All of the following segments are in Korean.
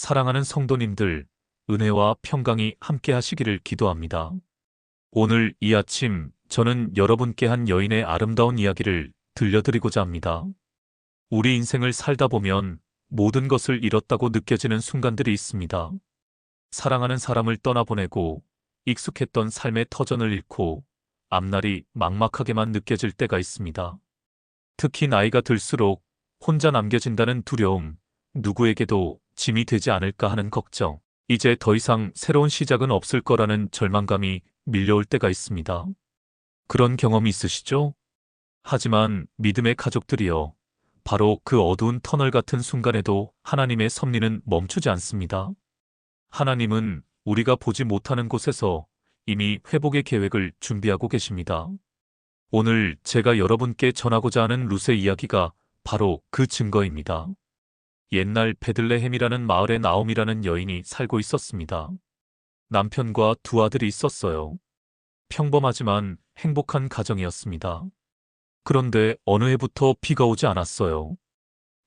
사랑하는 성도님들, 은혜와 평강이 함께 하시기를 기도합니다. 오늘 이 아침 저는 여러분께 한 여인의 아름다운 이야기를 들려드리고자 합니다. 우리 인생을 살다 보면 모든 것을 잃었다고 느껴지는 순간들이 있습니다. 사랑하는 사람을 떠나보내고 익숙했던 삶의 터전을 잃고 앞날이 막막하게만 느껴질 때가 있습니다. 특히 나이가 들수록 혼자 남겨진다는 두려움, 누구에게도 짐이 되지 않을까 하는 걱정, 이제 더 이상 새로운 시작은 없을 거라는 절망감이 밀려올 때가 있습니다. 그런 경험이 있으시죠? 하지만 믿음의 가족들이여, 바로 그 어두운 터널 같은 순간에도 하나님의 섭리는 멈추지 않습니다. 하나님은 우리가 보지 못하는 곳에서 이미 회복의 계획을 준비하고 계십니다. 오늘 제가 여러분께 전하고자 하는 룻의 이야기가 바로 그 증거입니다. 옛날 베들레헴이라는 마을에 나옴이라는 여인이 살고 있었습니다. 남편과 두 아들이 있었어요. 평범하지만 행복한 가정이었습니다. 그런데 어느 해부터 비가 오지 않았어요.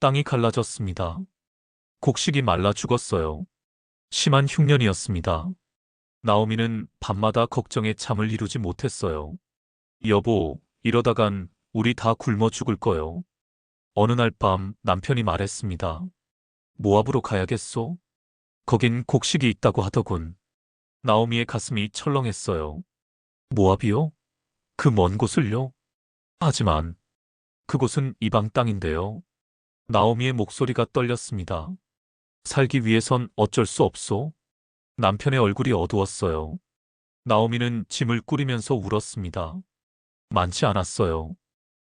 땅이 갈라졌습니다. 곡식이 말라 죽었어요. 심한 흉년이었습니다. 나오미는 밤마다 걱정에 잠을 이루지 못했어요. 여보, 이러다간 우리 다 굶어 죽을 거요. 어느 날 밤 남편이 말했습니다. 모압으로 가야겠소? 거긴 곡식이 있다고 하더군. 나오미의 가슴이 철렁했어요. 모압이요? 그 먼 곳을요? 하지만 그곳은 이방 땅인데요. 나오미의 목소리가 떨렸습니다. 살기 위해선 어쩔 수 없소? 남편의 얼굴이 어두웠어요. 나오미는 짐을 꾸리면서 울었습니다. 많지 않았어요.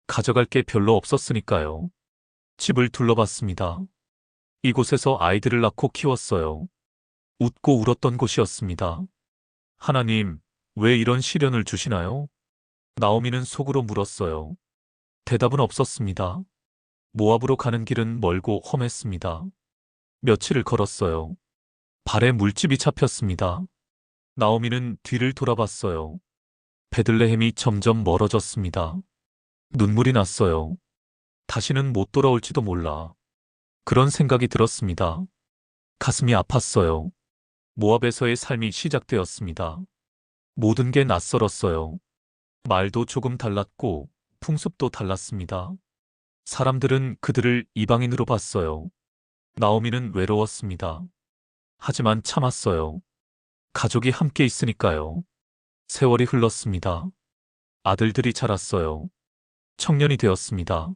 가져갈 게 별로 없었으니까요. 집을 둘러봤습니다. 이곳에서 아이들을 낳고 키웠어요. 웃고 울었던 곳이었습니다. 하나님, 왜 이런 시련을 주시나요? 나오미는 속으로 물었어요. 대답은 없었습니다. 모압으로 가는 길은 멀고 험했습니다. 며칠을 걸었어요. 발에 물집이 잡혔습니다. 나오미는 뒤를 돌아봤어요. 베들레헴이 점점 멀어졌습니다. 눈물이 났어요. 다시는 못 돌아올지도 몰라. 그런 생각이 들었습니다. 가슴이 아팠어요. 모압에서의 삶이 시작되었습니다. 모든 게 낯설었어요. 말도 조금 달랐고 풍습도 달랐습니다. 사람들은 그들을 이방인으로 봤어요. 나오미는 외로웠습니다. 하지만 참았어요. 가족이 함께 있으니까요. 세월이 흘렀습니다. 아들들이 자랐어요. 청년이 되었습니다.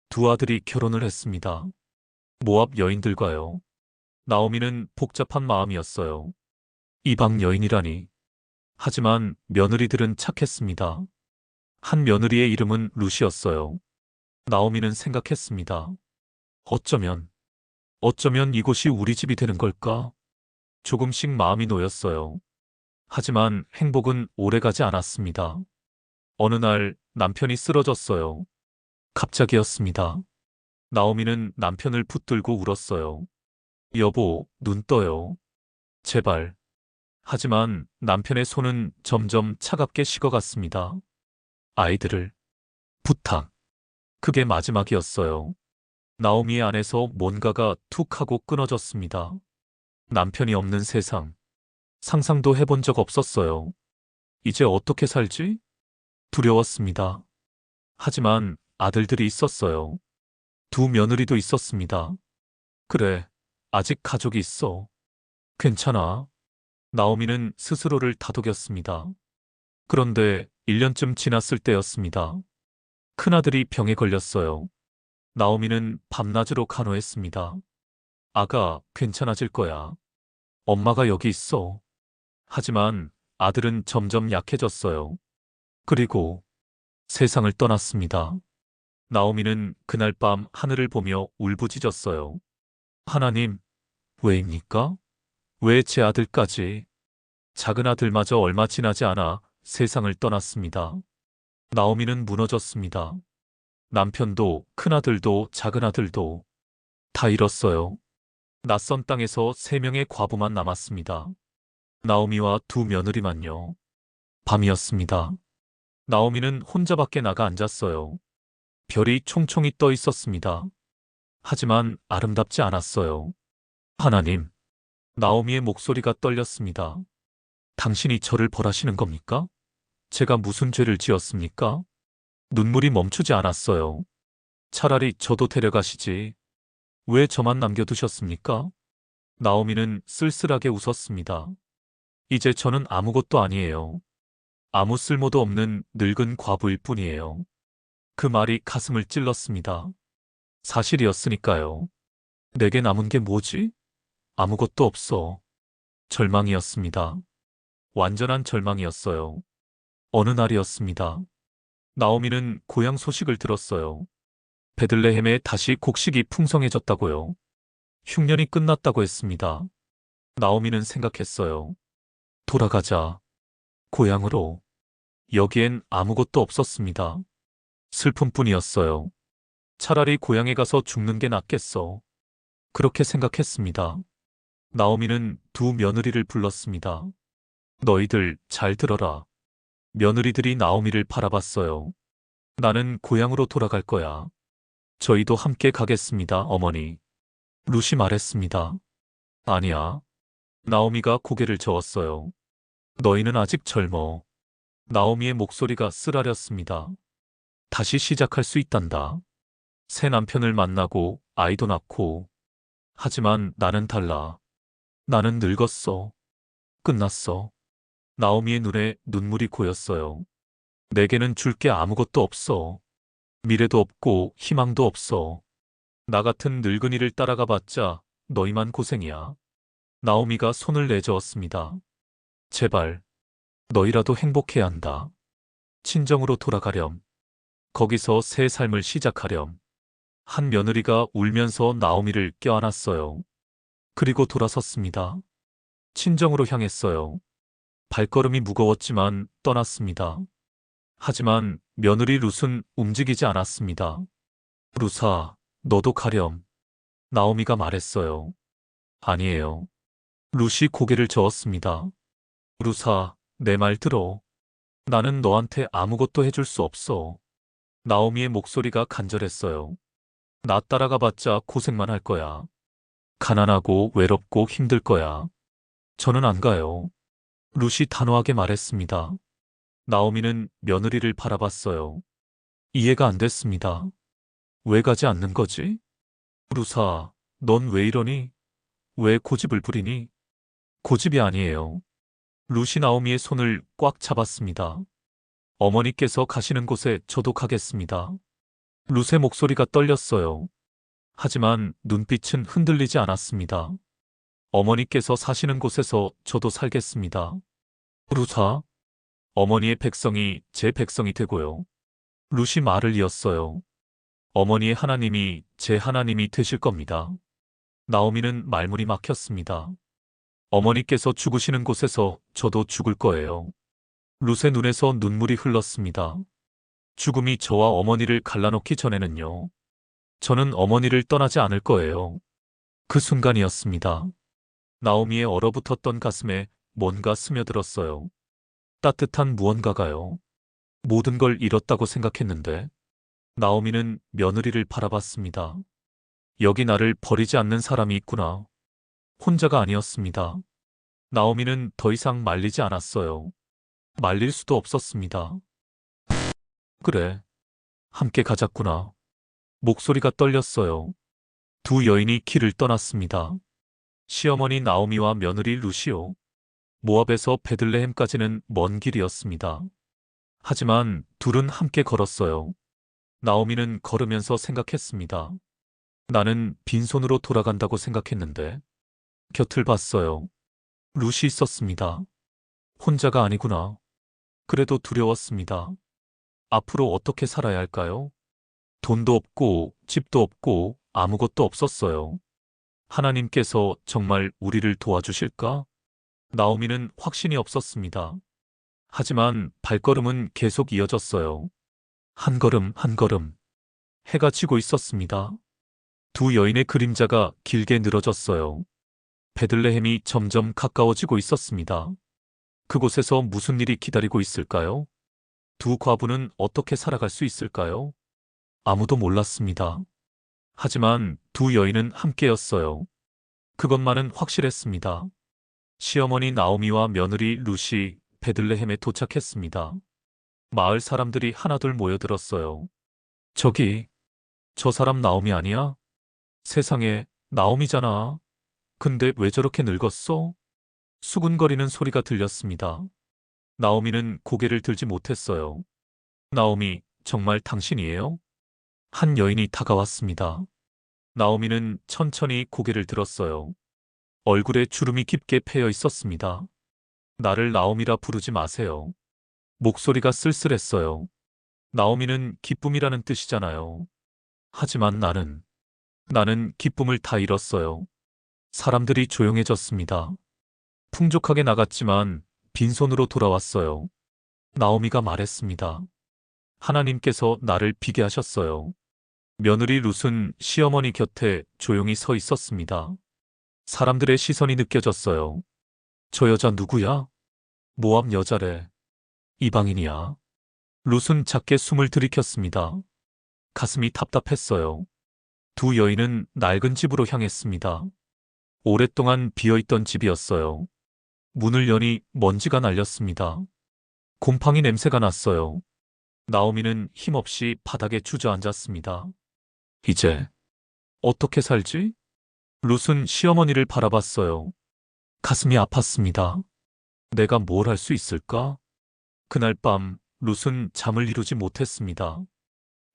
두 아들이 결혼을 했습니다. 모압 여인들과요. 나오미는 복잡한 마음이었어요. 이방 여인이라니. 하지만 며느리들은 착했습니다. 한 며느리의 이름은 룻이었어요. 나오미는 생각했습니다. 어쩌면 이곳이 우리 집이 되는 걸까? 조금씩 마음이 놓였어요. 하지만 행복은 오래가지 않았습니다. 어느 날 남편이 쓰러졌어요. 갑자기였습니다. 나오미는 남편을 붙들고 울었어요. 여보, 눈 떠요. 제발. 하지만 남편의 손은 점점 차갑게 식어갔습니다. 아이들을. 부탁. 그게 마지막이었어요. 나오미의 안에서 뭔가가 툭 하고 끊어졌습니다. 남편이 없는 세상. 상상도 해본 적 없었어요. 이제 어떻게 살지? 두려웠습니다. 하지만 아들들이 있었어요. 두 며느리도 있었습니다. 그래, 아직 가족이 있어. 괜찮아. 나오미는 스스로를 다독였습니다. 그런데 1년쯤 지났을 때였습니다. 큰아들이 병에 걸렸어요. 나오미는 밤낮으로 간호했습니다. 아가, 괜찮아질 거야. 엄마가 여기 있어. 하지만 아들은 점점 약해졌어요. 그리고 세상을 떠났습니다. 나오미는 그날 밤 하늘을 보며 울부짖었어요. 하나님, 왜입니까? 왜 제 아들까지? 작은 아들마저 얼마 지나지 않아 세상을 떠났습니다. 나오미는 무너졌습니다. 남편도 큰아들도 작은아들도 다 잃었어요. 낯선 땅에서 3명의 과부만 남았습니다. 나오미와 두 며느리만요. 밤이었습니다. 나오미는 혼자 밖에 나가 앉았어요. 별이 총총히 떠 있었습니다. 하지만 아름답지 않았어요. 하나님, 나오미의 목소리가 떨렸습니다. 당신이 저를 벌하시는 겁니까? 제가 무슨 죄를 지었습니까? 눈물이 멈추지 않았어요. 차라리 저도 데려가시지. 왜 저만 남겨두셨습니까? 나오미는 쓸쓸하게 웃었습니다. 이제 저는 아무것도 아니에요. 아무 쓸모도 없는 늙은 과부일 뿐이에요. 그 말이 가슴을 찔렀습니다. 사실이었으니까요. 내게 남은 게 뭐지? 아무것도 없어. 절망이었습니다. 완전한 절망이었어요. 어느 날이었습니다. 나오미는 고향 소식을 들었어요. 베들레헴에 다시 곡식이 풍성해졌다고요. 흉년이 끝났다고 했습니다. 나오미는 생각했어요. 돌아가자. 고향으로. 여기엔 아무것도 없었습니다. 슬픔뿐이었어요. 차라리 고향에 가서 죽는 게 낫겠어. 그렇게 생각했습니다. 나오미는 두 며느리를 불렀습니다. 너희들 잘 들어라. 며느리들이 나오미를 바라봤어요. 나는 고향으로 돌아갈 거야. 저희도 함께 가겠습니다, 어머니. 루시 말했습니다. 아니야. 나오미가 고개를 저었어요. 너희는 아직 젊어. 나오미의 목소리가 쓰라렸습니다. 다시 시작할 수 있단다. 새 남편을 만나고 아이도 낳고. 하지만 나는 달라. 나는 늙었어. 끝났어. 나오미의 눈에 눈물이 고였어요. 내게는 줄 게 아무것도 없어. 미래도 없고 희망도 없어. 나 같은 늙은이를 따라가 봤자 너희만 고생이야. 나오미가 손을 내저었습니다. 제발, 너희라도 행복해야 한다. 친정으로 돌아가렴. 거기서 새 삶을 시작하렴. 한 며느리가 울면서 나오미를 껴안았어요. 그리고 돌아섰습니다. 친정으로 향했어요. 발걸음이 무거웠지만 떠났습니다. 하지만 며느리 룻은 움직이지 않았습니다. 루사, 너도 가렴. 나오미가 말했어요. 아니에요. 룻이 고개를 저었습니다. 루사, 내 말 들어. 나는 너한테 아무것도 해줄 수 없어. 나오미의 목소리가 간절했어요. 나 따라가 봤자 고생만 할 거야. 가난하고 외롭고 힘들 거야. 저는 안 가요. 룻이 단호하게 말했습니다. 나오미는 며느리를 바라봤어요. 이해가 안 됐습니다. 왜 가지 않는 거지? 루사, 넌 왜 이러니? 왜 고집을 부리니? 고집이 아니에요. 룻이 나오미의 손을 꽉 잡았습니다. 어머니께서 가시는 곳에 저도 가겠습니다. 룻의 목소리가 떨렸어요. 하지만 눈빛은 흔들리지 않았습니다. 어머니께서 사시는 곳에서 저도 살겠습니다. 루사, 어머니의 백성이 제 백성이 되고요. 룻이 말을 이었어요. 어머니의 하나님이 제 하나님이 되실 겁니다. 나오미는 말문이 막혔습니다. 어머니께서 죽으시는 곳에서 저도 죽을 거예요. 룻의 눈에서 눈물이 흘렀습니다. 죽음이 저와 어머니를 갈라놓기 전에는요. 저는 어머니를 떠나지 않을 거예요. 그 순간이었습니다. 나오미의 얼어붙었던 가슴에 뭔가 스며들었어요. 따뜻한 무언가가요. 모든 걸 잃었다고 생각했는데. 나오미는 며느리를 바라봤습니다. 여기 나를 버리지 않는 사람이 있구나. 혼자가 아니었습니다. 나오미는 더 이상 말리지 않았어요. 말릴 수도 없었습니다. 그래. 함께 가자꾸나. 목소리가 떨렸어요. 두 여인이 길을 떠났습니다. 시어머니 나오미와 며느리 루시오. 모압에서 베들레헴까지는 먼 길이었습니다. 하지만 둘은 함께 걸었어요. 나오미는 걸으면서 생각했습니다. 나는 빈손으로 돌아간다고 생각했는데 곁을 봤어요. 룻이 있었습니다. 혼자가 아니구나. 그래도 두려웠습니다. 앞으로 어떻게 살아야 할까요? 돈도 없고 집도 없고 아무것도 없었어요. 하나님께서 정말 우리를 도와주실까? 나오미는 확신이 없었습니다. 하지만 발걸음은 계속 이어졌어요. 한 걸음 한 걸음. 해가 지고 있었습니다. 두 여인의 그림자가 길게 늘어졌어요. 베들레헴이 점점 가까워지고 있었습니다. 그곳에서 무슨 일이 기다리고 있을까요? 두 과부는 어떻게 살아갈 수 있을까요? 아무도 몰랐습니다. 하지만 두 여인은 함께였어요. 그것만은 확실했습니다. 시어머니 나오미와 며느리 루시 베들레헴에 도착했습니다. 마을 사람들이 하나둘 모여들었어요. 저기, 저 사람 나오미 아니야? 세상에, 나오미잖아. 근데 왜 저렇게 늙었어? 수군거리는 소리가 들렸습니다. 나오미는 고개를 들지 못했어요. 나오미, 정말 당신이에요? 한 여인이 다가왔습니다. 나오미는 천천히 고개를 들었어요. 얼굴에 주름이 깊게 패여 있었습니다. 나를 나오미라 부르지 마세요. 목소리가 쓸쓸했어요. 나오미는 기쁨이라는 뜻이잖아요. 하지만 나는 기쁨을 다 잃었어요. 사람들이 조용해졌습니다. 풍족하게 나갔지만 빈손으로 돌아왔어요. 나오미가 말했습니다. 하나님께서 나를 비게 하셨어요. 며느리 룻은 시어머니 곁에 조용히 서 있었습니다. 사람들의 시선이 느껴졌어요. 저 여자 누구야? 모압 여자래. 이방인이야. 룻은 작게 숨을 들이켰습니다. 가슴이 답답했어요. 두 여인은 낡은 집으로 향했습니다. 오랫동안 비어있던 집이었어요. 문을 여니 먼지가 날렸습니다. 곰팡이 냄새가 났어요. 나오미는 힘없이 바닥에 주저앉았습니다. 이제 어떻게 살지? 룻은 시어머니를 바라봤어요. 가슴이 아팠습니다. 내가 뭘 할 수 있을까? 그날 밤 룻은 잠을 이루지 못했습니다.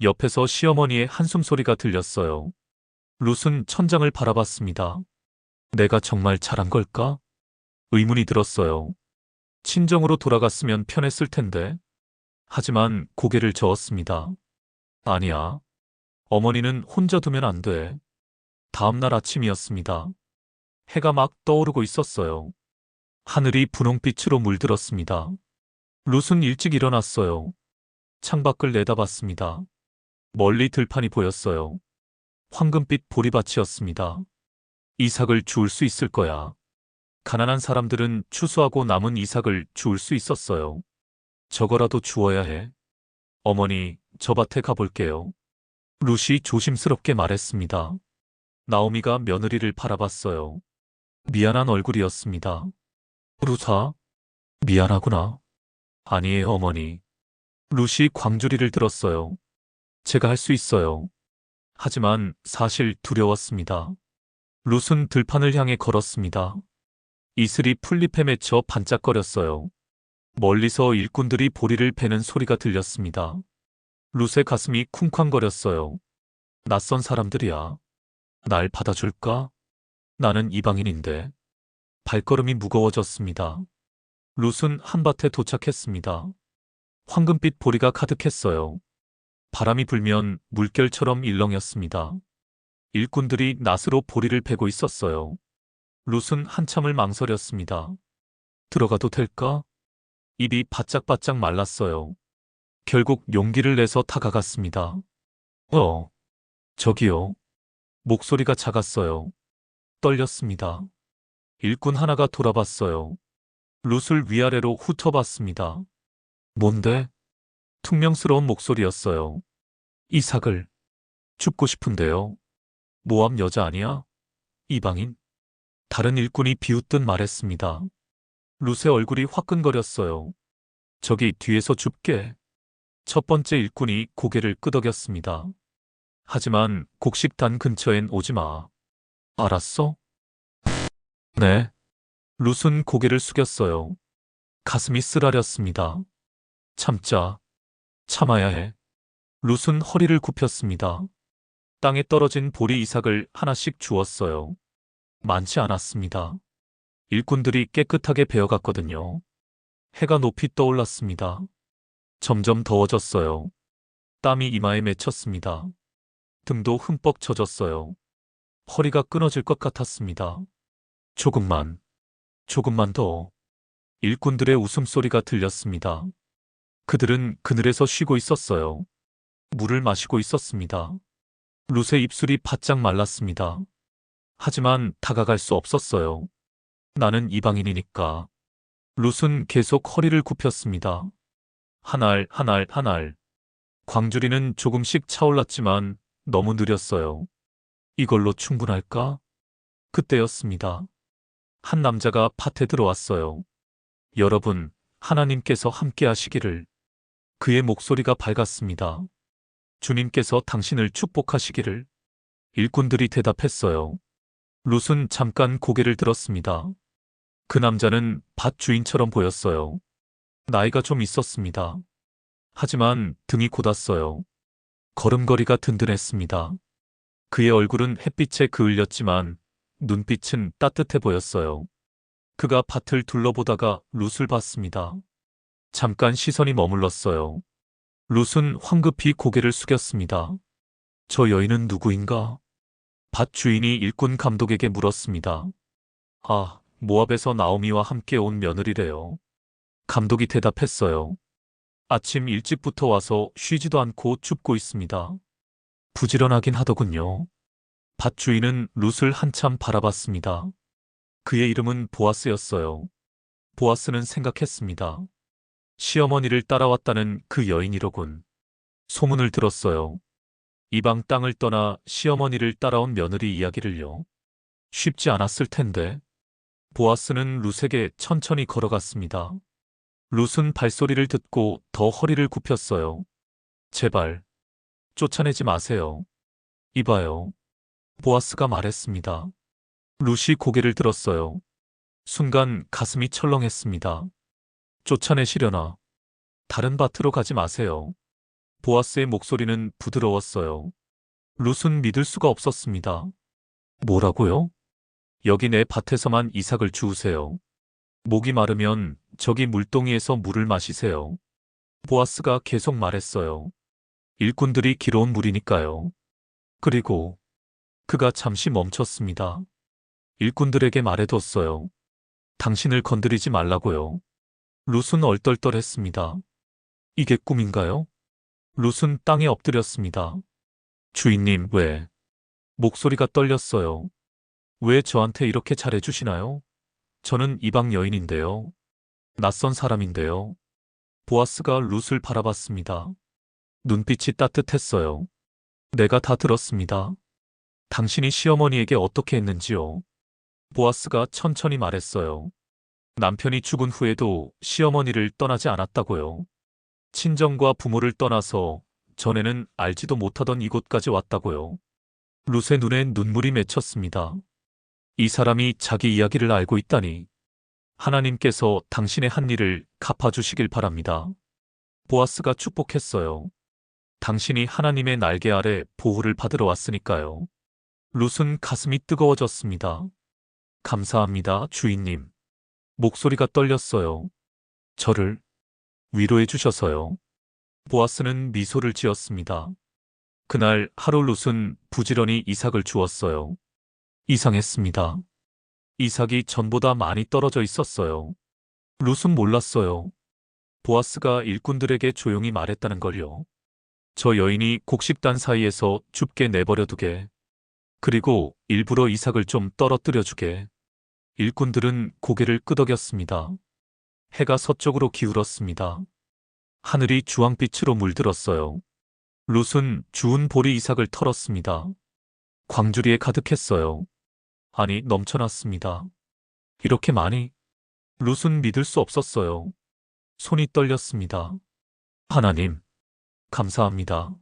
옆에서 시어머니의 한숨 소리가 들렸어요. 룻은 천장을 바라봤습니다. 내가 정말 잘한 걸까? 의문이 들었어요. 친정으로 돌아갔으면 편했을 텐데. 하지만 고개를 저었습니다. 아니야. 어머니는 혼자 두면 안 돼. 다음 날 아침이었습니다. 해가 막 떠오르고 있었어요. 하늘이 분홍빛으로 물들었습니다. 룻은 일찍 일어났어요. 창밖을 내다봤습니다. 멀리 들판이 보였어요. 황금빛 보리밭이었습니다. 이삭을 주울 수 있을 거야. 가난한 사람들은 추수하고 남은 이삭을 주울 수 있었어요. 저거라도 주워야 해. 어머니, 저 밭에 가볼게요. 룻이 조심스럽게 말했습니다. 나오미가 며느리를 바라봤어요. 미안한 얼굴이었습니다. 룻아, 미안하구나. 아니에요, 어머니. 룻이 광주리를 들었어요. 제가 할 수 있어요. 하지만 사실 두려웠습니다. 룻은 들판을 향해 걸었습니다. 이슬이 풀잎에 맺혀 반짝거렸어요. 멀리서 일꾼들이 보리를 베는 소리가 들렸습니다. 룻의 가슴이 쿵쾅거렸어요. 낯선 사람들이야. 날 받아줄까? 나는 이방인인데. 발걸음이 무거워졌습니다. 룻은 한밭에 도착했습니다. 황금빛 보리가 가득했어요. 바람이 불면 물결처럼 일렁였습니다. 일꾼들이 낫으로 보리를 베고 있었어요. 룻은 한참을 망설였습니다. 들어가도 될까? 입이 바짝바짝 말랐어요. 결국 용기를 내서 다가갔습니다. 저기요. 목소리가 작았어요. 떨렸습니다. 일꾼 하나가 돌아봤어요. 룻을 위아래로 훑어봤습니다. 뭔데? 퉁명스러운 목소리였어요. 이삭을 줍고 싶은데요. 모압 여자 아니야? 이방인? 다른 일꾼이 비웃듯 말했습니다. 룻의 얼굴이 화끈거렸어요. 저기 뒤에서 줍게. 첫 번째 일꾼이 고개를 끄덕였습니다. 하지만 곡식단 근처엔 오지 마. 알았어? 네. 룻은 고개를 숙였어요. 가슴이 쓰라렸습니다. 참자. 참아야 해. 룻은 허리를 굽혔습니다. 땅에 떨어진 보리 이삭을 하나씩 주었어요. 많지 않았습니다. 일꾼들이 깨끗하게 베어갔거든요. 해가 높이 떠올랐습니다. 점점 더워졌어요. 땀이 이마에 맺혔습니다. 등도 흠뻑 젖었어요. 허리가 끊어질 것 같았습니다. 조금만 더. 일꾼들의 웃음소리가 들렸습니다. 그들은 그늘에서 쉬고 있었어요. 물을 마시고 있었습니다. 룻의 입술이 바짝 말랐습니다. 하지만 다가갈 수 없었어요. 나는 이방인이니까. 룻은 계속 허리를 굽혔습니다. 한 알. 광주리는 조금씩 차올랐지만 너무 느렸어요. 이걸로 충분할까? 그때였습니다. 한 남자가 밭에 들어왔어요. 여러분, 하나님께서 함께 하시기를. 그의 목소리가 밝았습니다. 주님께서 당신을 축복하시기를. 일꾼들이 대답했어요. 룻은 잠깐 고개를 들었습니다. 그 남자는 밭 주인처럼 보였어요. 나이가 좀 있었습니다. 하지만 등이 곧았어요. 걸음걸이가 든든했습니다. 그의 얼굴은 햇빛에 그을렸지만 눈빛은 따뜻해 보였어요. 그가 밭을 둘러보다가 룻을 봤습니다. 잠깐 시선이 머물렀어요. 룻은 황급히 고개를 숙였습니다. 저 여인은 누구인가? 밭 주인이 일꾼 감독에게 물었습니다. 아, 모압에서 나오미와 함께 온 며느리래요. 감독이 대답했어요. 아침 일찍부터 와서 쉬지도 않고 줍고 있습니다. 부지런하긴 하더군요. 밭 주인은 룻을 한참 바라봤습니다. 그의 이름은 보아스였어요. 보아스는 생각했습니다. 시어머니를 따라왔다는 그 여인이로군. 소문을 들었어요. 이방 땅을 떠나 시어머니를 따라온 며느리 이야기를요. 쉽지 않았을 텐데. 보아스는 룻에게 천천히 걸어갔습니다. 룻은 발소리를 듣고 더 허리를 굽혔어요. 제발, 쫓아내지 마세요. 이봐요. 보아스가 말했습니다. 룻이 고개를 들었어요. 순간 가슴이 철렁했습니다. 쫓아내시려나? 다른 밭으로 가지 마세요. 보아스의 목소리는 부드러웠어요. 룻은 믿을 수가 없었습니다. 뭐라고요? 여기 내 밭에서만 이삭을 주우세요. 목이 마르면 저기 물동이에서 물을 마시세요. 보아스가 계속 말했어요. 일꾼들이 길어온 물이니까요. 그리고 그가 잠시 멈췄습니다. 일꾼들에게 말해뒀어요. 당신을 건드리지 말라고요. 룻은 얼떨떨했습니다. 이게 꿈인가요? 룻은 땅에 엎드렸습니다. 주인님, 왜? 목소리가 떨렸어요. 왜 저한테 이렇게 잘해주시나요? 저는 이방 여인인데요. 낯선 사람인데요. 보아스가 룻을 바라봤습니다. 눈빛이 따뜻했어요. 내가 다 들었습니다. 당신이 시어머니에게 어떻게 했는지요? 보아스가 천천히 말했어요. 남편이 죽은 후에도 시어머니를 떠나지 않았다고요. 친정과 부모를 떠나서 전에는 알지도 못하던 이곳까지 왔다고요. 룻의 눈에 눈물이 맺혔습니다. 이 사람이 자기 이야기를 알고 있다니. 하나님께서 당신의 한 일을 갚아주시길 바랍니다. 보아스가 축복했어요. 당신이 하나님의 날개 아래 보호를 받으러 왔으니까요. 룻은 가슴이 뜨거워졌습니다. 감사합니다, 주인님. 목소리가 떨렸어요. 저를 위로해 주셔서요. 보아스는 미소를 지었습니다. 그날 하루 룻은 부지런히 이삭을 주었어요. 이상했습니다. 이삭이 전보다 많이 떨어져 있었어요. 룻은 몰랐어요. 보아스가 일꾼들에게 조용히 말했다는 걸요. 저 여인이 곡식단 사이에서 춥게 내버려 두게. 그리고 일부러 이삭을 좀 떨어뜨려 주게. 일꾼들은 고개를 끄덕였습니다. 해가 서쪽으로 기울었습니다. 하늘이 주황빛으로 물들었어요. 룻은 주운 보리 이삭을 털었습니다. 광주리에 가득했어요. 아니, 넘쳐났습니다. 이렇게 많이? 룻은 믿을 수 없었어요. 손이 떨렸습니다. 하나님, 감사합니다.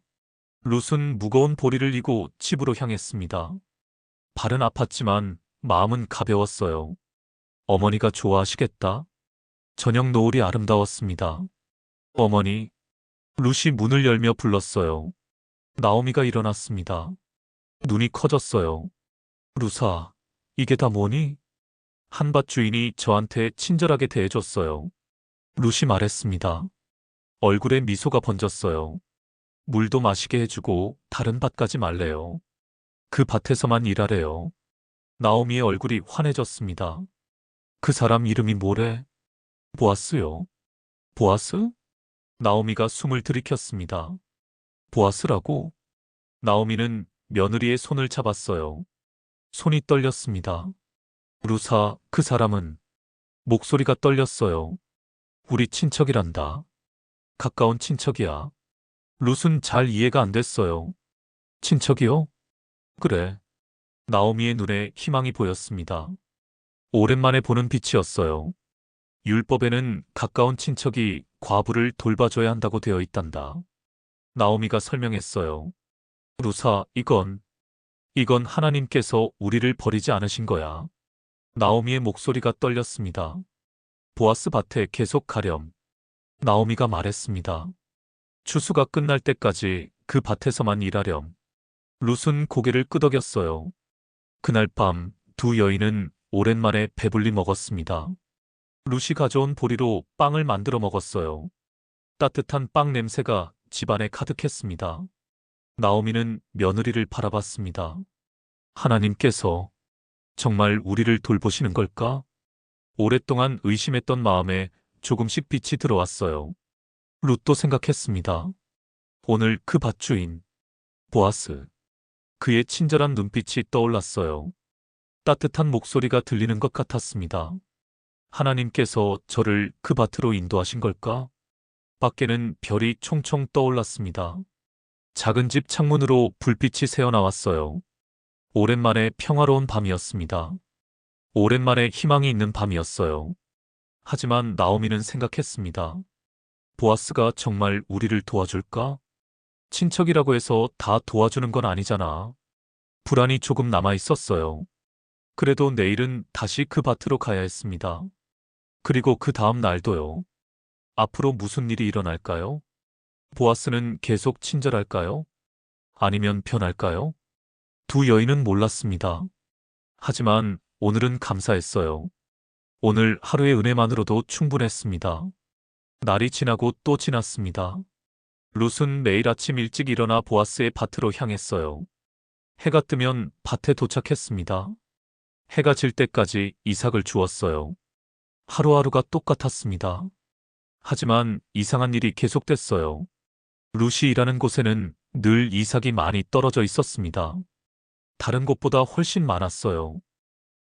룻은 무거운 보리를 이고 집으로 향했습니다. 발은 아팠지만 마음은 가벼웠어요. 어머니가 좋아하시겠다. 저녁 노을이 아름다웠습니다. 어머니, 룻이 문을 열며 불렀어요. 나오미가 일어났습니다. 눈이 커졌어요. 룻아, 이게 다 뭐니? 한밭 주인이 저한테 친절하게 대해줬어요. 룻이 말했습니다. 얼굴에 미소가 번졌어요. 물도 마시게 해주고 다른 밭 가지 말래요. 그 밭에서만 일하래요. 나오미의 얼굴이 환해졌습니다. 그 사람 이름이 뭐래? 보아스요. 보아스? 나오미가 숨을 들이켰습니다. 보아스라고? 나오미는 며느리의 손을 잡았어요. 손이 떨렸습니다. 루사, 그 사람은 목소리가 떨렸어요. 우리 친척이란다. 가까운 친척이야. 룻은 잘 이해가 안 됐어요. 친척이요? 그래. 나오미의 눈에 희망이 보였습니다. 오랜만에 보는 빛이었어요. 율법에는 가까운 친척이 과부를 돌봐줘야 한다고 되어 있단다. 나오미가 설명했어요. 루사, 이건 하나님께서 우리를 버리지 않으신 거야. 나오미의 목소리가 떨렸습니다. 보아스 밭에 계속 가렴. 나오미가 말했습니다. 추수가 끝날 때까지 그 밭에서만 일하렴. 룻은 고개를 끄덕였어요. 그날 밤 두 여인은 오랜만에 배불리 먹었습니다. 룻이 가져온 보리로 빵을 만들어 먹었어요. 따뜻한 빵 냄새가 집안에 가득했습니다. 나오미는 며느리를 바라봤습니다. 하나님께서 정말 우리를 돌보시는 걸까? 오랫동안 의심했던 마음에 조금씩 빛이 들어왔어요. 룻도 생각했습니다. 오늘 그 밭주인, 보아스. 그의 친절한 눈빛이 떠올랐어요. 따뜻한 목소리가 들리는 것 같았습니다. 하나님께서 저를 그 밭으로 인도하신 걸까? 밖에는 별이 총총 떠올랐습니다. 작은 집 창문으로 불빛이 새어나왔어요. 오랜만에 평화로운 밤이었습니다. 오랜만에 희망이 있는 밤이었어요. 하지만 나오미는 생각했습니다. 보아스가 정말 우리를 도와줄까? 친척이라고 해서 다 도와주는 건 아니잖아. 불안이 조금 남아 있었어요. 그래도 내일은 다시 그 밭으로 가야 했습니다. 그리고 그 다음 날도요. 앞으로 무슨 일이 일어날까요? 보아스는 계속 친절할까요? 아니면 변할까요? 두 여인은 몰랐습니다. 하지만 오늘은 감사했어요. 오늘 하루의 은혜만으로도 충분했습니다. 날이 지나고 또 지났습니다. 룻은 매일 아침 일찍 일어나 보아스의 밭으로 향했어요. 해가 뜨면 밭에 도착했습니다. 해가 질 때까지 이삭을 주었어요. 하루하루가 똑같았습니다. 하지만 이상한 일이 계속됐어요. 룻이 일하는 곳에는 늘 이삭이 많이 떨어져 있었습니다. 다른 곳보다 훨씬 많았어요.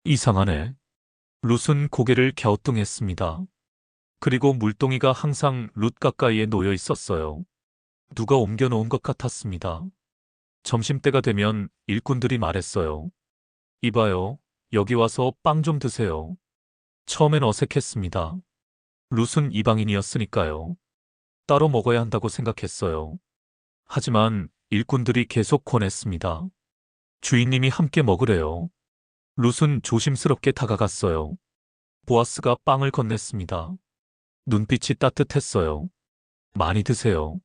이상하네. 룻은 고개를 갸우뚱했습니다. 그리고 물동이가 항상 룻 가까이에 놓여 있었어요. 누가 옮겨놓은 것 같았습니다. 점심때가 되면 일꾼들이 말했어요. 이봐요, 여기 와서 빵 좀 드세요. 처음엔 어색했습니다. 룻은 이방인이었으니까요. 따로 먹어야 한다고 생각했어요. 하지만 일꾼들이 계속 권했습니다. 주인님이 함께 먹으래요. 룻은 조심스럽게 다가갔어요. 보아스가 빵을 건넸습니다. 눈빛이 따뜻했어요. 많이 드세요.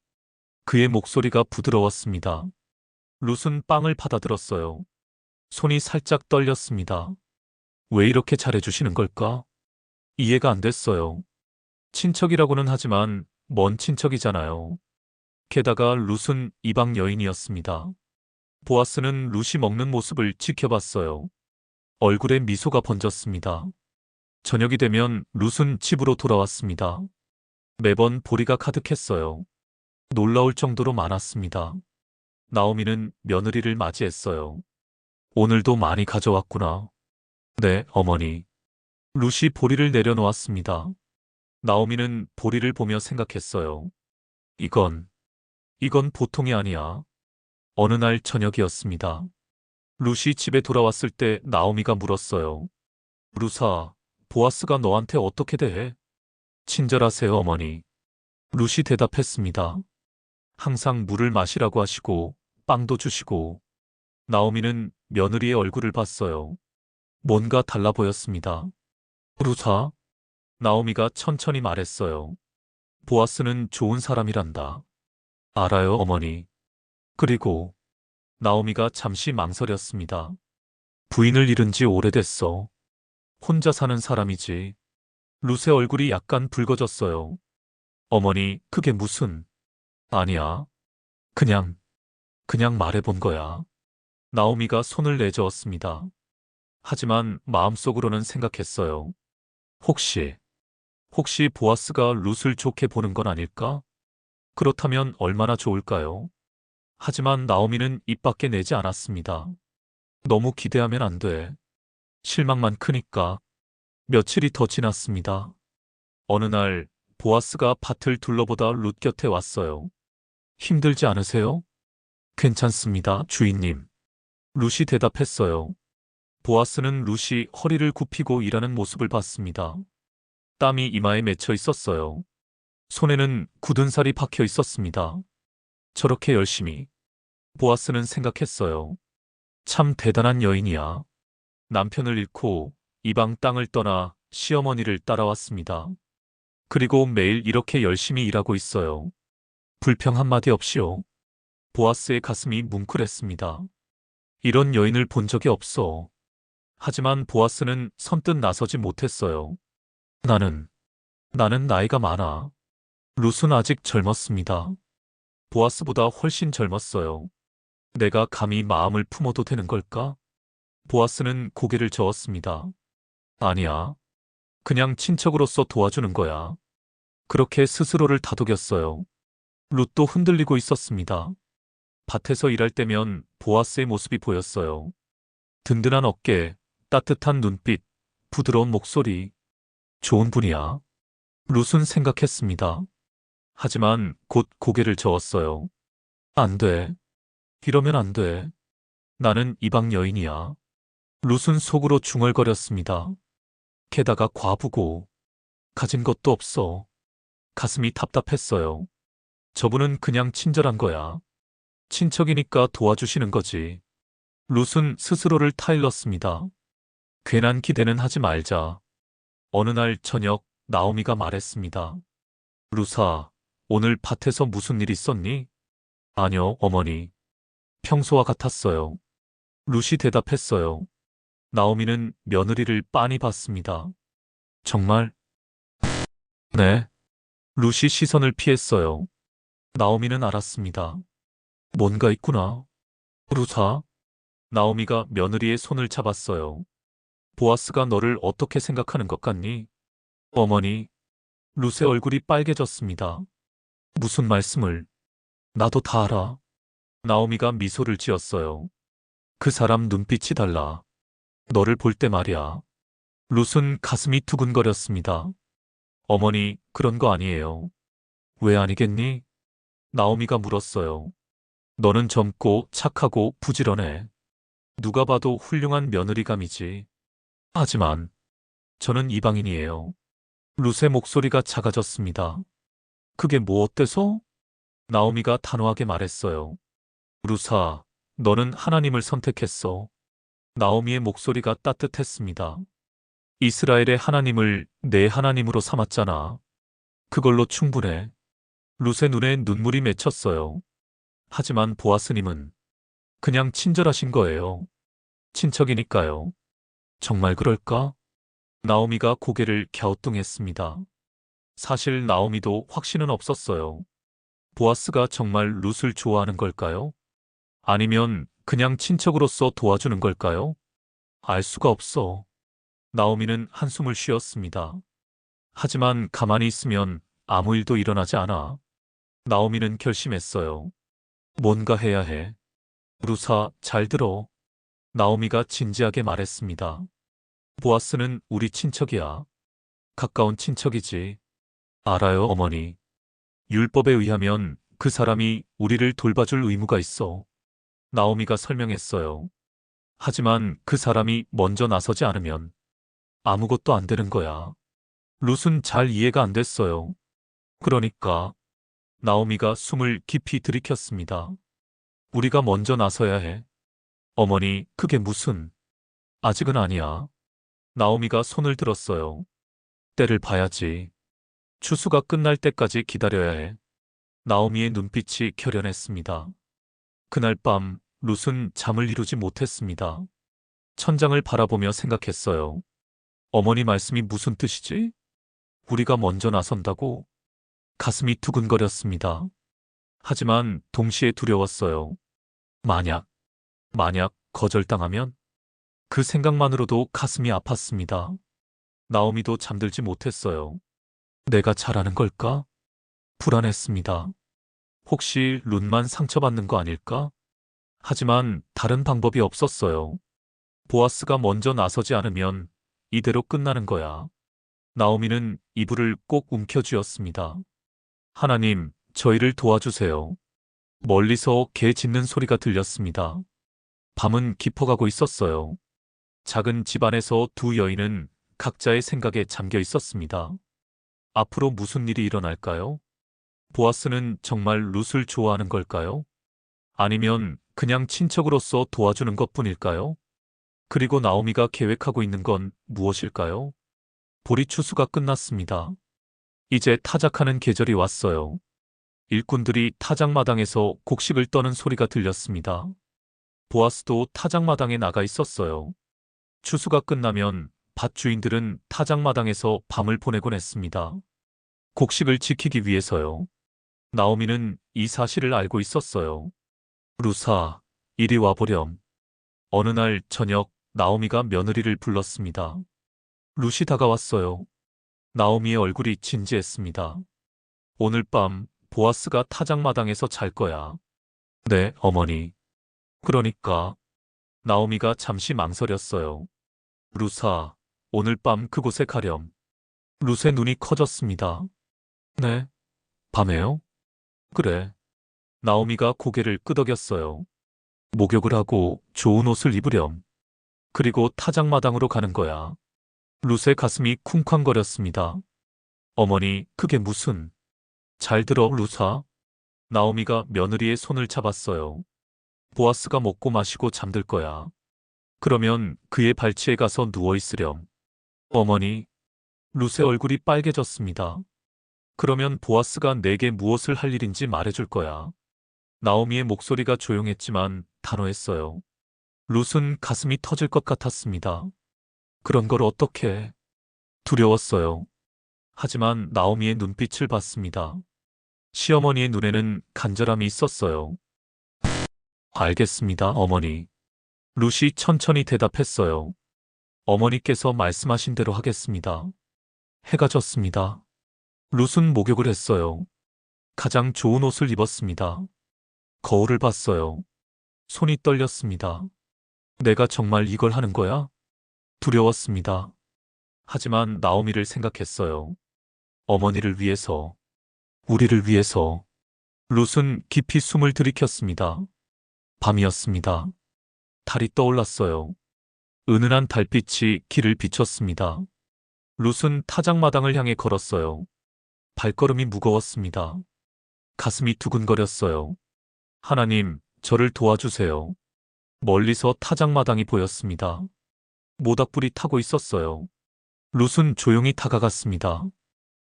그의 목소리가 부드러웠습니다. 룻은 빵을 받아들었어요. 손이 살짝 떨렸습니다. 왜 이렇게 잘해주시는 걸까? 이해가 안 됐어요. 친척이라고는 하지만 먼 친척이잖아요. 게다가 룻은 이방 여인이었습니다. 보아스는 룻이 먹는 모습을 지켜봤어요. 얼굴에 미소가 번졌습니다. 저녁이 되면 룻은 집으로 돌아왔습니다. 매번 보리가 가득했어요. 놀라울 정도로 많았습니다. 나오미는 며느리를 맞이했어요. 오늘도 많이 가져왔구나. 네, 어머니. 룻이 보리를 내려놓았습니다. 나오미는 보리를 보며 생각했어요. 이건 보통이 아니야. 어느 날 저녁이었습니다. 룻이 집에 돌아왔을 때 나오미가 물었어요. 루사, 보아스가 너한테 어떻게 대해? 친절하세요, 어머니. 룻이 대답했습니다. 항상 물을 마시라고 하시고 빵도 주시고. 나오미는 며느리의 얼굴을 봤어요. 뭔가 달라 보였습니다. 루사? 나오미가 천천히 말했어요. 보아스는 좋은 사람이란다. 알아요, 어머니. 그리고 나오미가 잠시 망설였습니다. 부인을 잃은 지 오래됐어. 혼자 사는 사람이지. 룻의 얼굴이 약간 붉어졌어요. 어머니, 그게 무슨... 아니야. 그냥 말해본 거야. 나오미가 손을 내저었습니다. 하지만 마음속으로는 생각했어요. 혹시 보아스가 룻을 좋게 보는 건 아닐까? 그렇다면 얼마나 좋을까요? 하지만 나오미는 입 밖에 내지 않았습니다. 너무 기대하면 안 돼. 실망만 크니까. 며칠이 더 지났습니다. 어느 날 보아스가 밭을 둘러보다 룻 곁에 왔어요. 힘들지 않으세요? 괜찮습니다, 주인님. 룻이 대답했어요. 보아스는 룻이 허리를 굽히고 일하는 모습을 봤습니다. 땀이 이마에 맺혀 있었어요. 손에는 굳은 살이 박혀 있었습니다. 저렇게 열심히. 보아스는 생각했어요. 참 대단한 여인이야. 남편을 잃고 이방 땅을 떠나 시어머니를 따라왔습니다. 그리고 매일 이렇게 열심히 일하고 있어요. 불평 한마디 없이요. 보아스의 가슴이 뭉클했습니다. 이런 여인을 본 적이 없어. 하지만 보아스는 선뜻 나서지 못했어요. 나는 나이가 많아. 룻은 아직 젊었습니다. 보아스보다 훨씬 젊었어요. 내가 감히 마음을 품어도 되는 걸까? 보아스는 고개를 저었습니다. 아니야. 그냥 친척으로서 도와주는 거야. 그렇게 스스로를 다독였어요. 룻도 흔들리고 있었습니다. 밭에서 일할 때면 보아스의 모습이 보였어요. 든든한 어깨, 따뜻한 눈빛, 부드러운 목소리. 좋은 분이야. 룻은 생각했습니다. 하지만 곧 고개를 저었어요. 안 돼. 이러면 안 돼. 나는 이방 여인이야. 룻은 속으로 중얼거렸습니다. 게다가 과부고 가진 것도 없어. 가슴이 답답했어요. 저분은 그냥 친절한 거야. 친척이니까 도와주시는 거지. 룻은 스스로를 타일렀습니다. 괜한 기대는 하지 말자. 어느 날 저녁 나오미가 말했습니다. 룻아, 오늘 밭에서 무슨 일 있었니? 아니요, 어머니. 평소와 같았어요. 룻이 대답했어요. 나오미는 며느리를 빤히 봤습니다. 정말? 네. 룻이 시선을 피했어요. 나오미는 알았습니다. 뭔가 있구나. 룻아. 나오미가 며느리의 손을 잡았어요. 보아스가 너를 어떻게 생각하는 것 같니? 어머니. 룻의 얼굴이 빨개졌습니다. 무슨 말씀을? 나도 다 알아. 나오미가 미소를 지었어요. 그 사람 눈빛이 달라. 너를 볼 때 말이야. 룻은 가슴이 두근거렸습니다. 어머니, 그런 거 아니에요. 왜 아니겠니? 나오미가 물었어요. 너는 젊고 착하고 부지런해. 누가 봐도 훌륭한 며느리감이지. 하지만 저는 이방인이에요. 룻의 목소리가 작아졌습니다. 그게 뭐 어때서? 나오미가 단호하게 말했어요. 룻아, 너는 하나님을 선택했어. 나오미의 목소리가 따뜻했습니다. 이스라엘의 하나님을 내 하나님으로 삼았잖아. 그걸로 충분해. 룻의 눈에 눈물이 맺혔어요. 하지만 보아스님은 그냥 친절하신 거예요. 친척이니까요. 정말 그럴까? 나오미가 고개를 갸우뚱했습니다. 사실 나오미도 확신은 없었어요. 보아스가 정말 룻을 좋아하는 걸까요? 아니면 그냥 친척으로서 도와주는 걸까요? 알 수가 없어. 나오미는 한숨을 쉬었습니다. 하지만 가만히 있으면 아무 일도 일어나지 않아. 나오미는 결심했어요. 뭔가 해야 해. 룻아, 잘 들어. 나오미가 진지하게 말했습니다. 보아스는 우리 친척이야. 가까운 친척이지. 알아요, 어머니. 율법에 의하면 그 사람이 우리를 돌봐줄 의무가 있어. 나오미가 설명했어요. 하지만 그 사람이 먼저 나서지 않으면 아무것도 안 되는 거야. 룻은 잘 이해가 안 됐어요. 그러니까 나오미가 숨을 깊이 들이켰습니다. 우리가 먼저 나서야 해. 어머니, 그게 무슨? 아직은 아니야. 나오미가 손을 들었어요. 때를 봐야지. 추수가 끝날 때까지 기다려야 해. 나오미의 눈빛이 결연했습니다. 그날 밤 룻은 잠을 이루지 못했습니다. 천장을 바라보며 생각했어요. 어머니 말씀이 무슨 뜻이지? 우리가 먼저 나선다고? 가슴이 두근거렸습니다. 하지만 동시에 두려웠어요. 만약 거절당하면? 그 생각만으로도 가슴이 아팠습니다. 나오미도 잠들지 못했어요. 내가 잘하는 걸까? 불안했습니다. 혹시 룻만 상처받는 거 아닐까? 하지만 다른 방법이 없었어요. 보아스가 먼저 나서지 않으면 이대로 끝나는 거야. 나오미는 이불을 꼭 움켜쥐었습니다. 하나님, 저희를 도와주세요. 멀리서 개 짖는 소리가 들렸습니다. 밤은 깊어가고 있었어요. 작은 집안에서 두 여인은 각자의 생각에 잠겨 있었습니다. 앞으로 무슨 일이 일어날까요? 보아스는 정말 룻을 좋아하는 걸까요? 아니면 그냥 친척으로서 도와주는 것뿐일까요? 그리고 나오미가 계획하고 있는 건 무엇일까요? 보리 추수가 끝났습니다. 이제 타작하는 계절이 왔어요. 일꾼들이 타작마당에서 곡식을 떠는 소리가 들렸습니다. 보아스도 타작마당에 나가 있었어요. 추수가 끝나면 밭 주인들은 타작마당에서 밤을 보내곤 했습니다. 곡식을 지키기 위해서요. 나오미는 이 사실을 알고 있었어요. 루사, 이리 와보렴. 어느 날 저녁 나오미가 며느리를 불렀습니다. 룻이 다가왔어요. 나오미의 얼굴이 진지했습니다. 오늘 밤 보아스가 타작마당에서 잘 거야. 네, 어머니. 그러니까 나오미가 잠시 망설였어요. 루사, 오늘 밤 그곳에 가렴. 룻의 눈이 커졌습니다. 네, 밤에요? 그래. 나오미가 고개를 끄덕였어요. 목욕을 하고 좋은 옷을 입으렴. 그리고 타작마당으로 가는 거야. 룻의 가슴이 쿵쾅거렸습니다. 어머니, 그게 무슨... 잘 들어, 루사. 나오미가 며느리의 손을 잡았어요. 보아스가 먹고 마시고 잠들 거야. 그러면 그의 발치에 가서 누워있으렴. 어머니, 룻의 얼굴이 빨개졌습니다. 그러면 보아스가 내게 무엇을 할 일인지 말해줄 거야. 나오미의 목소리가 조용했지만 단호했어요. 룻은 가슴이 터질 것 같았습니다. 그런 걸 어떻게... 두려웠어요. 하지만 나오미의 눈빛을 봤습니다. 시어머니의 눈에는 간절함이 있었어요. 알겠습니다, 어머니. 룻이 천천히 대답했어요. 어머니께서 말씀하신 대로 하겠습니다. 해가 졌습니다. 룻은 목욕을 했어요. 가장 좋은 옷을 입었습니다. 거울을 봤어요. 손이 떨렸습니다. 내가 정말 이걸 하는 거야? 두려웠습니다. 하지만 나오미를 생각했어요. 어머니를 위해서, 우리를 위해서. 룻은 깊이 숨을 들이켰습니다. 밤이었습니다. 달이 떠올랐어요. 은은한 달빛이 길을 비췄습니다. 룻은 타작마당을 향해 걸었어요. 발걸음이 무거웠습니다. 가슴이 두근거렸어요. 하나님, 저를 도와주세요. 멀리서 타작마당이 보였습니다. 모닥불이 타고 있었어요. 룻은 조용히 다가갔습니다.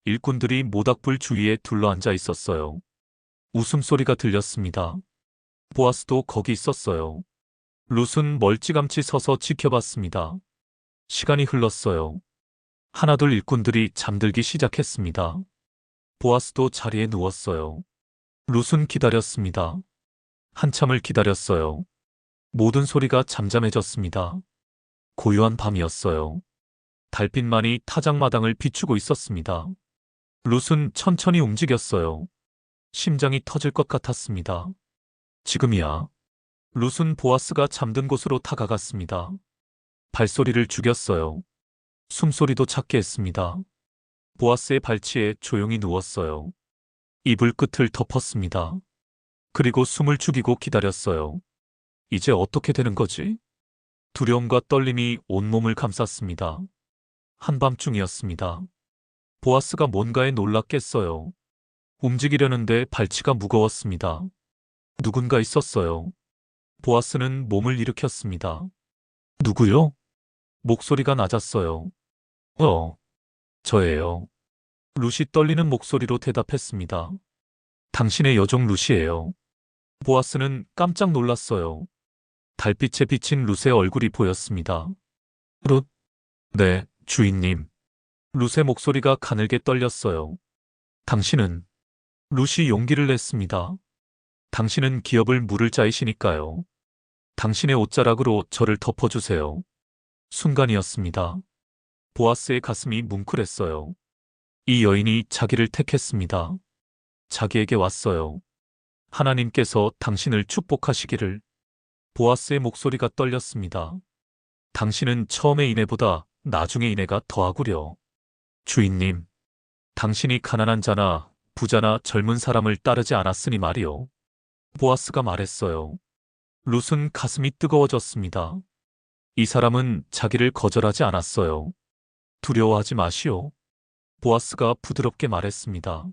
일꾼들이 모닥불 주위에 둘러앉아 있었어요. 웃음소리가 들렸습니다. 보아스도 거기 있었어요. 룻은 멀찌감치 서서 지켜봤습니다. 시간이 흘렀어요. 하나둘 일꾼들이 잠들기 시작했습니다. 보아스도 자리에 누웠어요. 룻은 기다렸습니다. 한참을 기다렸어요. 모든 소리가 잠잠해졌습니다. 고요한 밤이었어요. 달빛만이 타작마당을 비추고 있었습니다. 룻은 천천히 움직였어요. 심장이 터질 것 같았습니다. 지금이야. 룻은 보아스가 잠든 곳으로 다가갔습니다. 발소리를 죽였어요. 숨소리도 작게 했습니다. 보아스의 발치에 조용히 누웠어요. 이불 끝을 덮었습니다. 그리고 숨을 죽이고 기다렸어요. 이제 어떻게 되는 거지? 두려움과 떨림이 온몸을 감쌌습니다. 한밤중이었습니다. 보아스가 뭔가에 놀랐겠어요. 움직이려는데 발치가 무거웠습니다. 누군가 있었어요. 보아스는 몸을 일으켰습니다. 누구요? 목소리가 낮았어요. 저예요. 룻이 떨리는 목소리로 대답했습니다. 당신의 여종 룻이에요. 보아스는 깜짝 놀랐어요. 달빛에 비친 룻의 얼굴이 보였습니다. 룻? 네, 주인님. 룻의 목소리가 가늘게 떨렸어요. 당신은? 룻이 용기를 냈습니다. 당신은 기업을 물을 자이시니까요. 당신의 옷자락으로 저를 덮어주세요. 순간이었습니다. 보아스의 가슴이 뭉클했어요. 이 여인이 자기를 택했습니다. 자기에게 왔어요. 하나님께서 당신을 축복하시기를. 보아스의 목소리가 떨렸습니다. 당신은 처음의 이내보다 나중의 이내가 더하구려. 주인님, 당신이 가난한 자나 부자나 젊은 사람을 따르지 않았으니 말이요. 보아스가 말했어요. 룻은 가슴이 뜨거워졌습니다. 이 사람은 자기를 거절하지 않았어요. 두려워하지 마시오. 보아스가 부드럽게 말했습니다.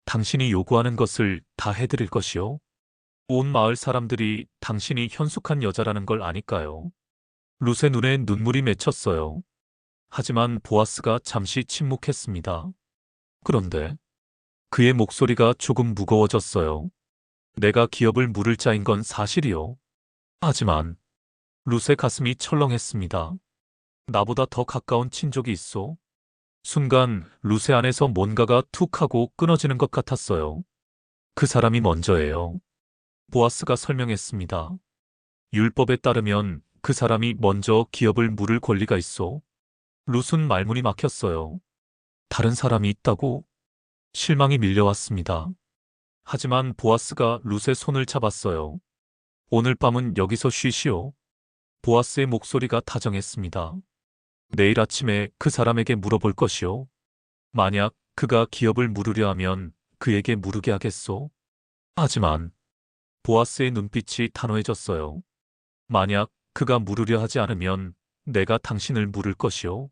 당신이 요구하는 것을 다 해드릴 것이요. 온 마을 사람들이 당신이 현숙한 여자라는 걸 아니까요. 룻의 눈에 눈물이 맺혔어요. 하지만 보아스가 잠시 침묵했습니다. 그런데 그의 목소리가 조금 무거워졌어요. 내가 기업을 물을 자인 건 사실이요. 하지만 룻의 가슴이 철렁했습니다. 나보다 더 가까운 친족이 있어. 순간 룻의 안에서 뭔가가 툭 하고 끊어지는 것 같았어요. 그 사람이 먼저예요. 보아스가 설명했습니다. 율법에 따르면 그 사람이 먼저 기업을 물을 권리가 있어. 룻은 말문이 막혔어요. 다른 사람이 있다고? 실망이 밀려왔습니다. 하지만 보아스가 룻의 손을 잡았어요. 오늘 밤은 여기서 쉬시오. 보아스의 목소리가 다정했습니다. 내일 아침에 그 사람에게 물어볼 것이오. 만약 그가 기업을 물으려 하면 그에게 물으게 하겠소. 하지만 보아스의 눈빛이 단호해졌어요. 만약 그가 물으려 하지 않으면 내가 당신을 물을 것이오.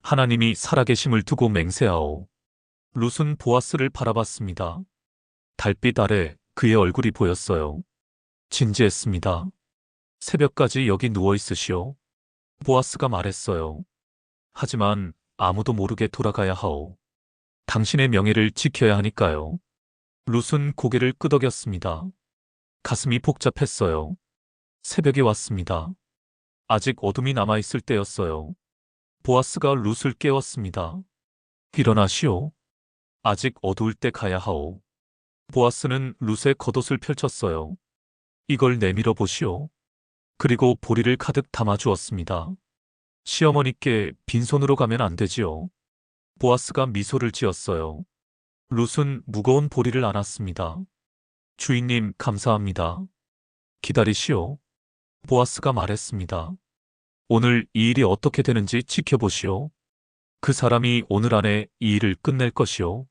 하나님이 살아계심을 두고 맹세하오. 룻은 보아스를 바라봤습니다. 달빛 아래 그의 얼굴이 보였어요. 진지했습니다. 새벽까지 여기 누워 있으시오. 보아스가 말했어요. 하지만 아무도 모르게 돌아가야 하오. 당신의 명예를 지켜야 하니까요. 룻은 고개를 끄덕였습니다. 가슴이 복잡했어요. 새벽이 왔습니다. 아직 어둠이 남아있을 때였어요. 보아스가 룻을 깨웠습니다. 일어나시오. 아직 어두울 때 가야 하오. 보아스는 룻의 겉옷을 펼쳤어요. 이걸 내밀어 보시오. 그리고 보리를 가득 담아주었습니다. 시어머니께 빈손으로 가면 안 되지요. 보아스가 미소를 지었어요. 룻은 무거운 보리를 안았습니다. 주인님, 감사합니다. 기다리시오. 보아스가 말했습니다. 오늘 이 일이 어떻게 되는지 지켜보시오. 그 사람이 오늘 안에 이 일을 끝낼 것이오.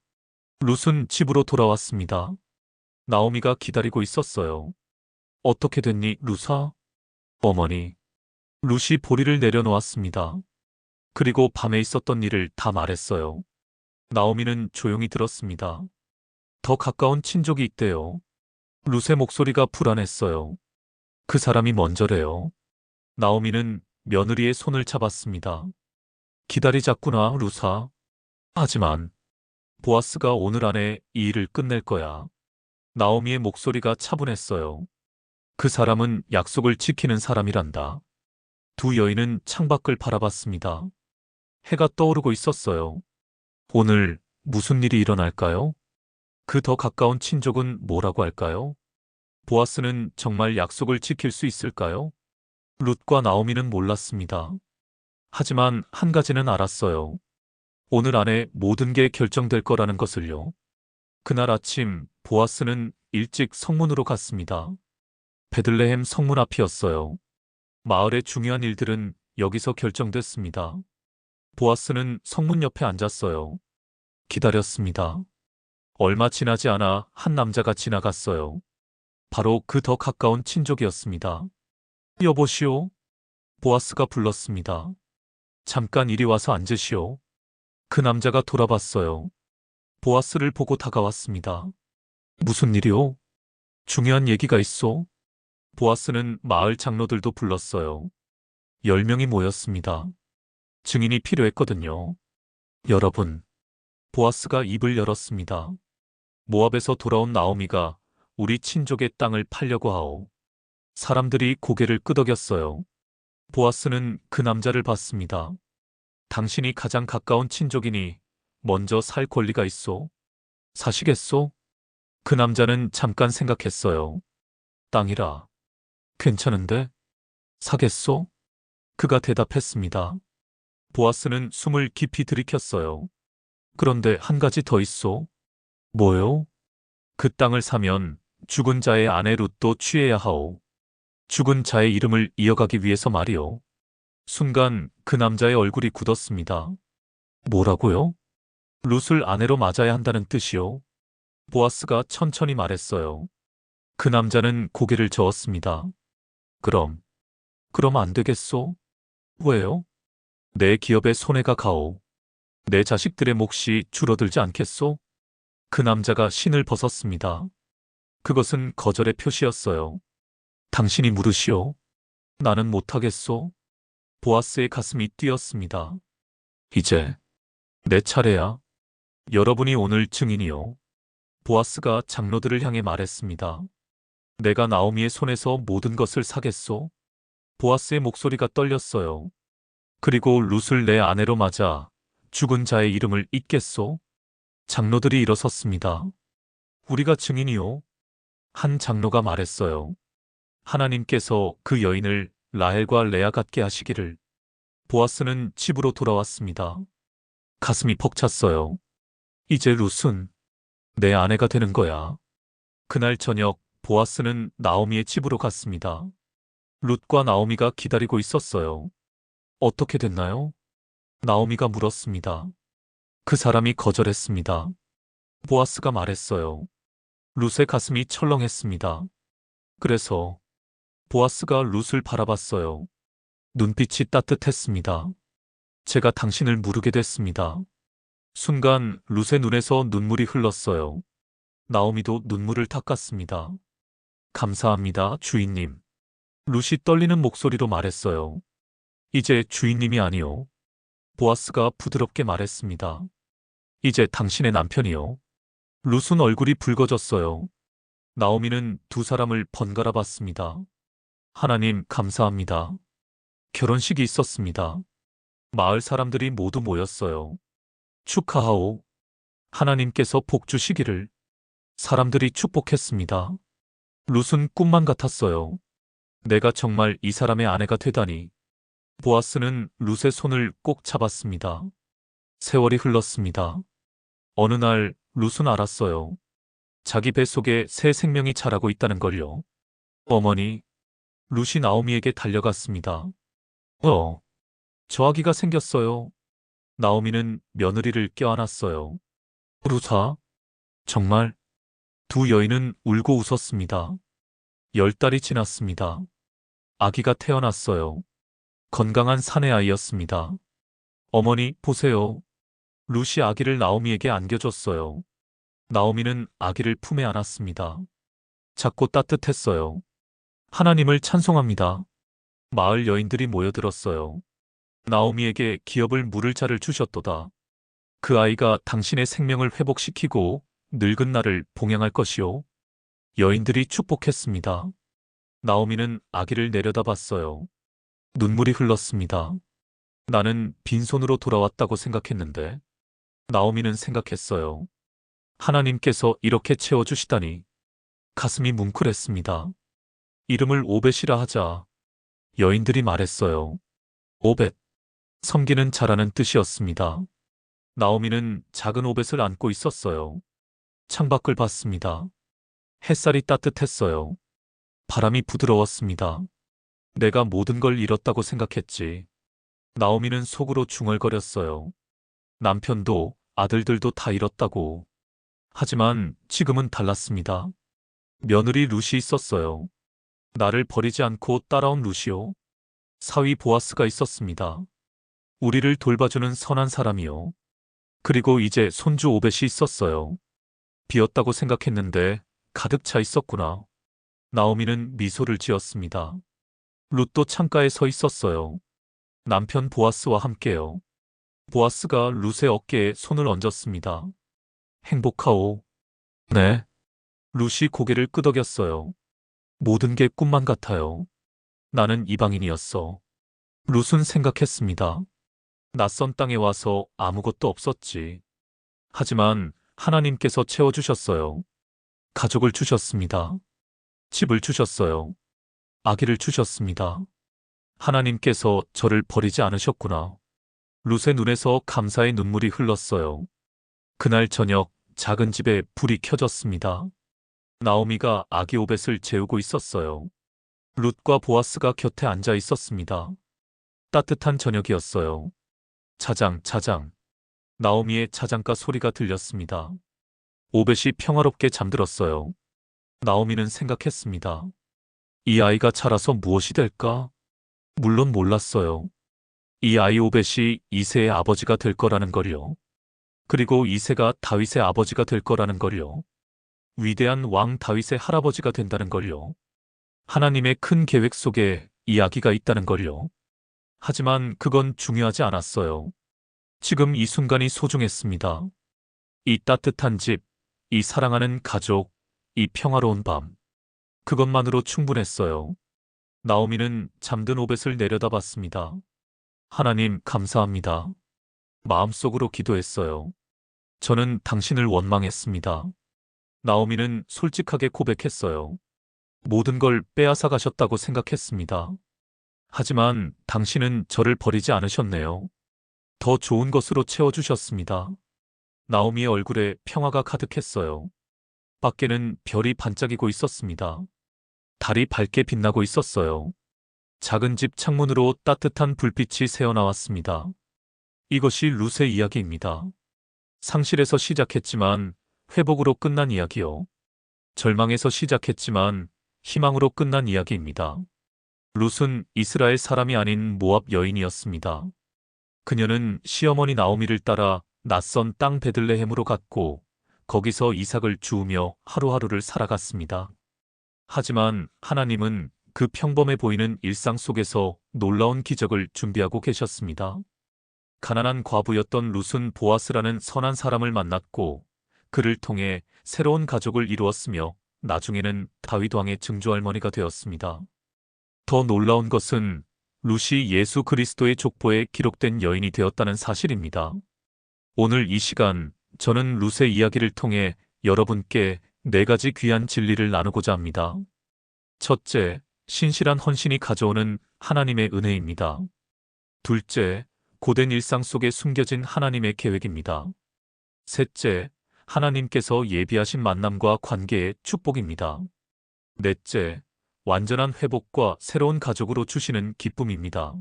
룻은 집으로 돌아왔습니다. 나오미가 기다리고 있었어요. 어떻게 됐니, 룻아? 어머니. 룻이 보리를 내려놓았습니다. 그리고 밤에 있었던 일을 다 말했어요. 나오미는 조용히 들었습니다. 더 가까운 친족이 있대요. 룻의 목소리가 불안했어요. 그 사람이 먼저래요. 나오미는 며느리의 손을 잡았습니다. 기다리자꾸나, 룻아. 하지만 보아스가 오늘 안에 이 일을 끝낼 거야. 나오미의 목소리가 차분했어요. 그 사람은 약속을 지키는 사람이란다. 두 여인은 창밖을 바라봤습니다. 해가 떠오르고 있었어요. 오늘 무슨 일이 일어날까요? 그 더 가까운 친족은 뭐라고 할까요? 보아스는 정말 약속을 지킬 수 있을까요? 룻과 나오미는 몰랐습니다. 하지만 한 가지는 알았어요. 오늘 안에 모든 게 결정될 거라는 것을요. 그날 아침 보아스는 일찍 성문으로 갔습니다. 베들레헴 성문 앞이었어요. 마을의 중요한 일들은 여기서 결정됐습니다. 보아스는 성문 옆에 앉았어요. 기다렸습니다. 얼마 지나지 않아 한 남자가 지나갔어요. 바로 그 더 가까운 친족이었습니다. 여보시오. 보아스가 불렀습니다. 잠깐 이리 와서 앉으시오. 그 남자가 돌아봤어요. 보아스를 보고 다가왔습니다. 무슨 일이오? 중요한 얘기가 있어. 보아스는 마을 장로들도 불렀어요. 10명이 모였습니다. 증인이 필요했거든요. 여러분. 보아스가 입을 열었습니다. 모압에서 돌아온 나오미가 우리 친족의 땅을 팔려고 하오. 사람들이 고개를 끄덕였어요. 보아스는 그 남자를 봤습니다. 당신이 가장 가까운 친족이니 먼저 살 권리가 있소. 사시겠소? 그 남자는 잠깐 생각했어요. 땅이라. 괜찮은데? 사겠소? 그가 대답했습니다. 보아스는 숨을 깊이 들이켰어요. 그런데 한 가지 더 있소. 뭐요? 그 땅을 사면 죽은 자의 아내 룻도 취해야 하오. 죽은 자의 이름을 이어가기 위해서 말이오. 순간 그 남자의 얼굴이 굳었습니다. 뭐라고요? 룻을 아내로 맞아야 한다는 뜻이요. 보아스가 천천히 말했어요. 그 남자는 고개를 저었습니다. 그럼 그럼 안 되겠소? 왜요? 내 기업에 손해가 가오. 내 자식들의 몫이 줄어들지 않겠소? 그 남자가 신을 벗었습니다. 그것은 거절의 표시였어요. 당신이 물으시오. 나는 못하겠소. 보아스의 가슴이 뛰었습니다. 이제 내 차례야. 여러분이 오늘 증인이요. 보아스가 장로들을 향해 말했습니다. 내가 나오미의 손에서 모든 것을 사겠소. 보아스의 목소리가 떨렸어요. 그리고 룻을 내 아내로 맞아 죽은 자의 이름을 잊겠소. 장로들이 일어섰습니다. 우리가 증인이요. 한 장로가 말했어요. 하나님께서 그 여인을 라헬과 레아 같게 하시기를. 보아스는 집으로 돌아왔습니다. 가슴이 벅찼어요. 이제 룻은 내 아내가 되는 거야. 그날 저녁 보아스는 나오미의 집으로 갔습니다. 룻과 나오미가 기다리고 있었어요. 어떻게 됐나요? 나오미가 물었습니다. 그 사람이 거절했습니다. 보아스가 말했어요. 룻의 가슴이 철렁했습니다. 그래서 보아스가 룻을 바라봤어요. 눈빛이 따뜻했습니다. 제가 당신을 물으게 됐습니다. 순간 룻의 눈에서 눈물이 흘렀어요. 나오미도 눈물을 닦았습니다. 감사합니다, 주인님. 룻이 떨리는 목소리로 말했어요. 이제 주인님이 아니요. 보아스가 부드럽게 말했습니다. 이제 당신의 남편이요. 룻은 얼굴이 붉어졌어요. 나오미는 두 사람을 번갈아 봤습니다. 하나님 감사합니다. 결혼식이 있었습니다. 마을 사람들이 모두 모였어요. 축하하오. 하나님께서 복 주시기를. 사람들이 축복했습니다. 룻은 꿈만 같았어요. 내가 정말 이 사람의 아내가 되다니. 보아스는 룻의 손을 꼭 잡았습니다. 세월이 흘렀습니다. 어느 날 룻은 알았어요. 자기 뱃속에 새 생명이 자라고 있다는 걸요. 어머니, 룻이 나오미에게 달려갔습니다. 저 아기가 생겼어요. 나오미는 며느리를 껴안았어요. 룻아, 정말? 두 여인은 울고 웃었습니다. 10달이 지났습니다. 아기가 태어났어요. 건강한 사내 아이였습니다. 어머니, 보세요. 룻이 아기를 나오미에게 안겨줬어요. 나오미는 아기를 품에 안았습니다. 작고 따뜻했어요. 하나님을 찬송합니다. 마을 여인들이 모여들었어요. 나오미에게 기업을 물을 자를 주셨도다. 그 아이가 당신의 생명을 회복시키고 늙은 날을 봉양할 것이요. 여인들이 축복했습니다. 나오미는 아기를 내려다봤어요. 눈물이 흘렀습니다. 나는 빈손으로 돌아왔다고 생각했는데. 나오미는 생각했어요. 하나님께서 이렇게 채워주시다니. 가슴이 뭉클했습니다. 이름을 오벳이라 하자. 여인들이 말했어요. 오벳. 섬기는 자라는 뜻이었습니다. 나오미는 작은 오벳을 안고 있었어요. 창밖을 봤습니다. 햇살이 따뜻했어요. 바람이 부드러웠습니다. 내가 모든 걸 잃었다고 생각했지. 나오미는 속으로 중얼거렸어요. 남편도 아들들도 다 잃었다고. 하지만 지금은 달랐습니다. 며느리 룻이 있었어요. 나를 버리지 않고 따라온 룻이요. 사위 보아스가 있었습니다. 우리를 돌봐주는 선한 사람이요. 그리고 이제 손주 오벳이 있었어요. 비었다고 생각했는데 가득 차 있었구나. 나오미는 미소를 지었습니다. 룻도 창가에 서 있었어요. 남편 보아스와 함께요. 보아스가 룻의 어깨에 손을 얹었습니다. 행복하오. 네. 룻이 고개를 끄덕였어요. 모든 게 꿈만 같아요. 나는 이방인이었어. 룻은 생각했습니다. 낯선 땅에 와서 아무것도 없었지. 하지만 하나님께서 채워주셨어요. 가족을 주셨습니다. 집을 주셨어요. 아기를 주셨습니다. 하나님께서 저를 버리지 않으셨구나. 룻의 눈에서 감사의 눈물이 흘렀어요. 그날 저녁 작은 집에 불이 켜졌습니다. 나오미가 아기 오벳을 재우고 있었어요. 룻과 보아스가 곁에 앉아 있었습니다. 따뜻한 저녁이었어요. 자장, 자장. 나오미의 자장가 소리가 들렸습니다. 오벳이 평화롭게 잠들었어요. 나오미는 생각했습니다. 이 아이가 자라서 무엇이 될까? 물론 몰랐어요. 이 아이 오벳이 이새의 아버지가 될 거라는 걸요. 그리고 이새가 다윗의 아버지가 될 거라는 걸요. 위대한 왕 다윗의 할아버지가 된다는 걸요. 하나님의 큰 계획 속에 이 아기가 있다는 걸요. 하지만 그건 중요하지 않았어요. 지금 이 순간이 소중했습니다. 이 따뜻한 집, 이 사랑하는 가족, 이 평화로운 밤. 그것만으로 충분했어요. 나오미는 잠든 오벳을 내려다봤습니다. 하나님, 감사합니다. 마음속으로 기도했어요. 저는 당신을 원망했습니다. 나오미는 솔직하게 고백했어요. 모든 걸 빼앗아 가셨다고 생각했습니다. 하지만 당신은 저를 버리지 않으셨네요. 더 좋은 것으로 채워주셨습니다. 나오미의 얼굴에 평화가 가득했어요. 밖에는 별이 반짝이고 있었습니다. 달이 밝게 빛나고 있었어요. 작은 집 창문으로 따뜻한 불빛이 새어나왔습니다. 이것이 룻의 이야기입니다. 상실에서 시작했지만 회복으로 끝난 이야기요. 절망에서 시작했지만 희망으로 끝난 이야기입니다. 룻은 이스라엘 사람이 아닌 모압 여인이었습니다. 그녀는 시어머니 나오미를 따라 낯선 땅 베들레헴으로 갔고 거기서 이삭을 주우며 하루하루를 살아갔습니다. 하지만 하나님은 그 평범해 보이는 일상 속에서 놀라운 기적을 준비하고 계셨습니다. 가난한 과부였던 룻은 보아스라는 선한 사람을 만났고 그를 통해 새로운 가족을 이루었으며 나중에는 다윗 왕의 증조할머니가 되었습니다. 더 놀라운 것은 룻이 예수 그리스도의 족보에 기록된 여인이 되었다는 사실입니다. 오늘 이 시간 저는 룻의 이야기를 통해 여러분께 4가지 귀한 진리를 나누고자 합니다. 첫째, 신실한 헌신이 가져오는 하나님의 은혜입니다. 둘째, 고된 일상 속에 숨겨진 하나님의 계획입니다. 셋째, 하나님께서 예비하신 만남과 관계의 축복입니다. 넷째, 완전한 회복과 새로운 가족으로 주시는 기쁨입니다.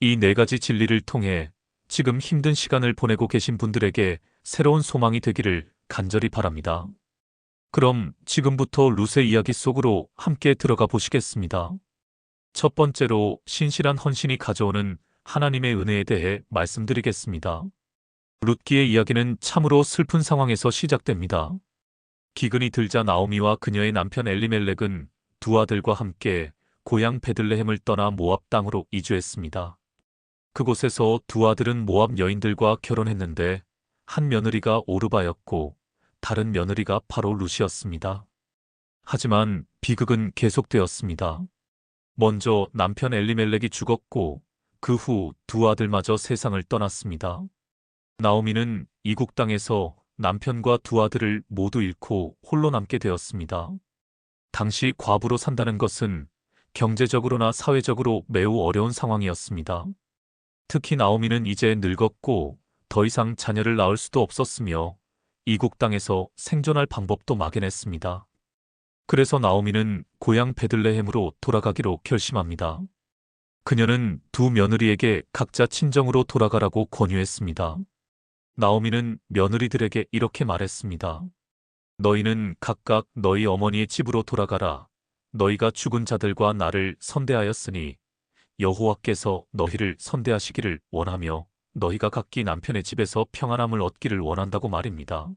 이 4가지 진리를 통해 지금 힘든 시간을 보내고 계신 분들에게 새로운 소망이 되기를 간절히 바랍니다. 그럼 지금부터 룻의 이야기 속으로 함께 들어가 보시겠습니다. 첫 번째로 신실한 헌신이 가져오는 하나님의 은혜에 대해 말씀드리겠습니다. 룻기의 이야기는 참으로 슬픈 상황에서 시작됩니다. 기근이 들자 나오미와 그녀의 남편 엘리멜렉은 2 아들과 함께 고향 베들레헴을 떠나 모압 땅으로 이주했습니다. 그곳에서 2 아들은 모압 여인들과 결혼했는데 한 며느리가 오르바였고 다른 며느리가 바로 룻이었습니다. 하지만 비극은 계속되었습니다. 먼저 남편 엘리멜렉이 죽었고 그 후 2 아들마저 세상을 떠났습니다. 나오미는 이국 땅에서 남편과 2 아들을 모두 잃고 홀로 남게 되었습니다. 당시 과부로 산다는 것은 경제적으로나 사회적으로 매우 어려운 상황이었습니다. 특히 나오미는 이제 늙었고 더 이상 자녀를 낳을 수도 없었으며 이국 땅에서 생존할 방법도 막연했습니다. 그래서 나오미는 고향 베들레헴으로 돌아가기로 결심합니다. 그녀는 2 며느리에게 각자 친정으로 돌아가라고 권유했습니다. 나오미는 며느리들에게 이렇게 말했습니다. 너희는 각각 너희 어머니의 집으로 돌아가라. 너희가 죽은 자들과 나를 선대하였으니 여호와께서 너희를 선대하시기를 원하며 너희가 각기 남편의 집에서 평안함을 얻기를 원한다고 말입니다.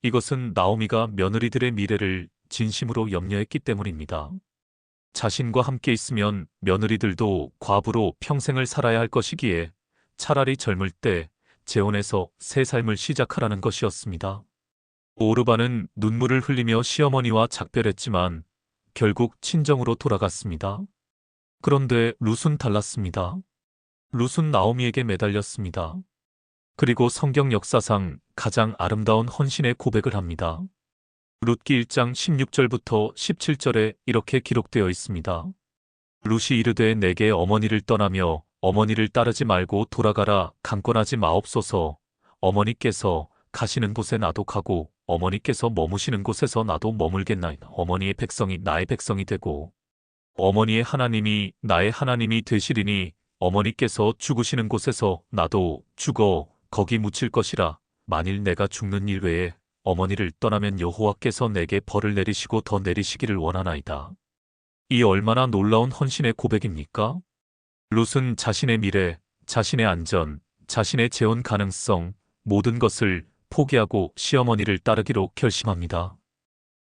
이것은 나오미가 며느리들의 미래를 진심으로 염려했기 때문입니다. 자신과 함께 있으면 며느리들도 과부로 평생을 살아야 할 것이기에 차라리 젊을 때 재혼해서 새 삶을 시작하라는 것이었습니다. 오르바는 눈물을 흘리며 시어머니와 작별했지만 결국 친정으로 돌아갔습니다. 그런데 룻은 달랐습니다. 룻은 나오미에게 매달렸습니다. 그리고 성경 역사상 가장 아름다운 헌신의 고백을 합니다. 룻기 1장 16절부터 17절에 이렇게 기록되어 있습니다. 룻이 이르되 내게 어머니를 떠나며 어머니를 따르지 말고 돌아가라 강권하지 마옵소서. 어머니께서 가시는 곳에 나도 가고 어머니께서 머무시는 곳에서 나도 머물겠나이다. 어머니의 백성이 나의 백성이 되고 어머니의 하나님이 나의 하나님이 되시리니 어머니께서 죽으시는 곳에서 나도 죽어 거기 묻힐 것이라. 만일 내가 죽는 일 외에 어머니를 떠나면 여호와께서 내게 벌을 내리시고 더 내리시기를 원하나이다. 이 얼마나 놀라운 헌신의 고백입니까? 룻은 자신의 미래, 자신의 안전, 자신의 재혼 가능성, 모든 것을 포기하고 시어머니를 따르기로 결심합니다.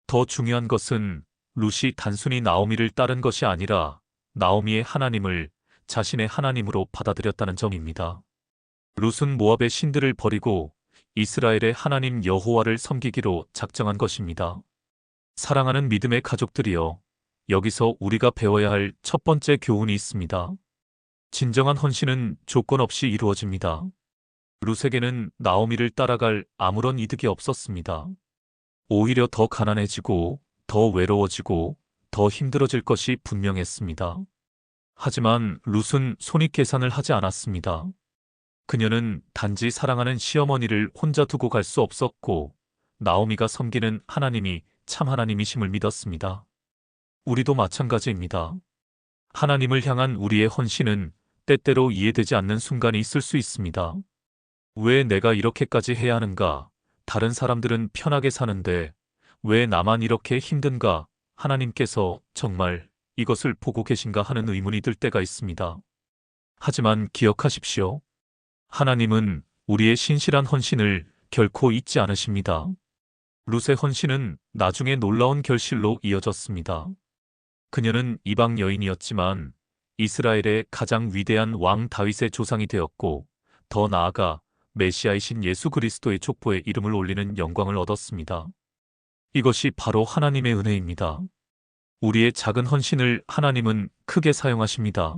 더 중요한 것은 룻이 단순히 나오미를 따른 것이 아니라 나오미의 하나님을 자신의 하나님으로 받아들였다는 점입니다. 룻은 모압의 신들을 버리고 이스라엘의 하나님 여호와를 섬기기로 작정한 것입니다. 사랑하는 믿음의 가족들이여, 여기서 우리가 배워야 할 첫 번째 교훈이 있습니다. 진정한 헌신은 조건 없이 이루어집니다. 룻에게는 나오미를 따라갈 아무런 이득이 없었습니다. 오히려 더 가난해지고, 더 외로워지고, 더 힘들어질 것이 분명했습니다. 하지만 룻은 손익계산을 하지 않았습니다. 그녀는 단지 사랑하는 시어머니를 혼자 두고 갈 수 없었고, 나오미가 섬기는 하나님이 참 하나님이심을 믿었습니다. 우리도 마찬가지입니다. 하나님을 향한 우리의 헌신은 때때로 이해되지 않는 순간이 있을 수 있습니다. 왜 내가 이렇게까지 해야 하는가? 다른 사람들은 편하게 사는데 왜 나만 이렇게 힘든가? 하나님께서 정말 이것을 보고 계신가 하는 의문이 들 때가 있습니다. 하지만 기억하십시오. 하나님은 우리의 신실한 헌신을 결코 잊지 않으십니다. 룻의 헌신은 나중에 놀라운 결실로 이어졌습니다. 그녀는 이방 여인이었지만 이스라엘의 가장 위대한 왕 다윗의 조상이 되었고, 더 나아가 메시아이신 예수 그리스도의 족보에 이름을 올리는 영광을 얻었습니다. 이것이 바로 하나님의 은혜입니다. 우리의 작은 헌신을 하나님은 크게 사용하십니다.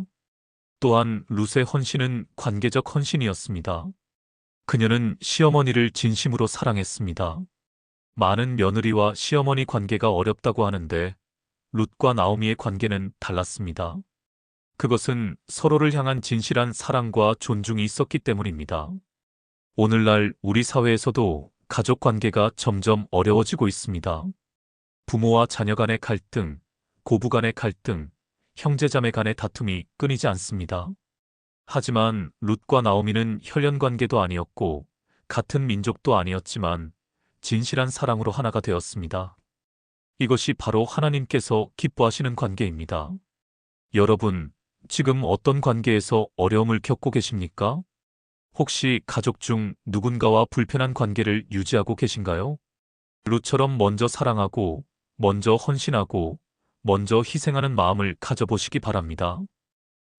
또한 룻의 헌신은 관계적 헌신이었습니다. 그녀는 시어머니를 진심으로 사랑했습니다. 많은 며느리와 시어머니 관계가 어렵다고 하는데 룻과 나오미의 관계는 달랐습니다. 그것은 서로를 향한 진실한 사랑과 존중이 있었기 때문입니다. 오늘날 우리 사회에서도 가족 관계가 점점 어려워지고 있습니다. 부모와 자녀 간의 갈등, 고부 간의 갈등, 형제자매 간의 다툼이 끊이지 않습니다. 하지만 룻과 나오미는 혈연 관계도 아니었고 같은 민족도 아니었지만 진실한 사랑으로 하나가 되었습니다. 이것이 바로 하나님께서 기뻐하시는 관계입니다. 여러분, 지금 어떤 관계에서 어려움을 겪고 계십니까? 혹시 가족 중 누군가와 불편한 관계를 유지하고 계신가요? 룻처럼 먼저 사랑하고, 먼저 헌신하고, 먼저 희생하는 마음을 가져보시기 바랍니다.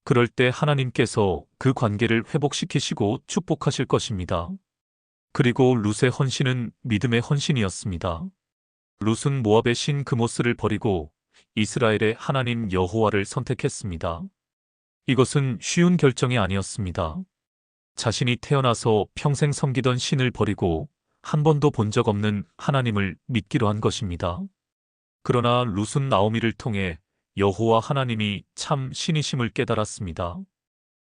그럴 때 하나님께서 그 관계를 회복시키시고 축복하실 것입니다. 그리고 룻의 헌신은 믿음의 헌신이었습니다. 룻은 모압의 신 그모스를 버리고 이스라엘의 하나님 여호와를 선택했습니다. 이것은 쉬운 결정이 아니었습니다. 자신이 태어나서 평생 섬기던 신을 버리고 한 번도 본 적 없는 하나님을 믿기로 한 것입니다. 그러나 룻은 나오미를 통해 여호와 하나님이 참 신이심을 깨달았습니다.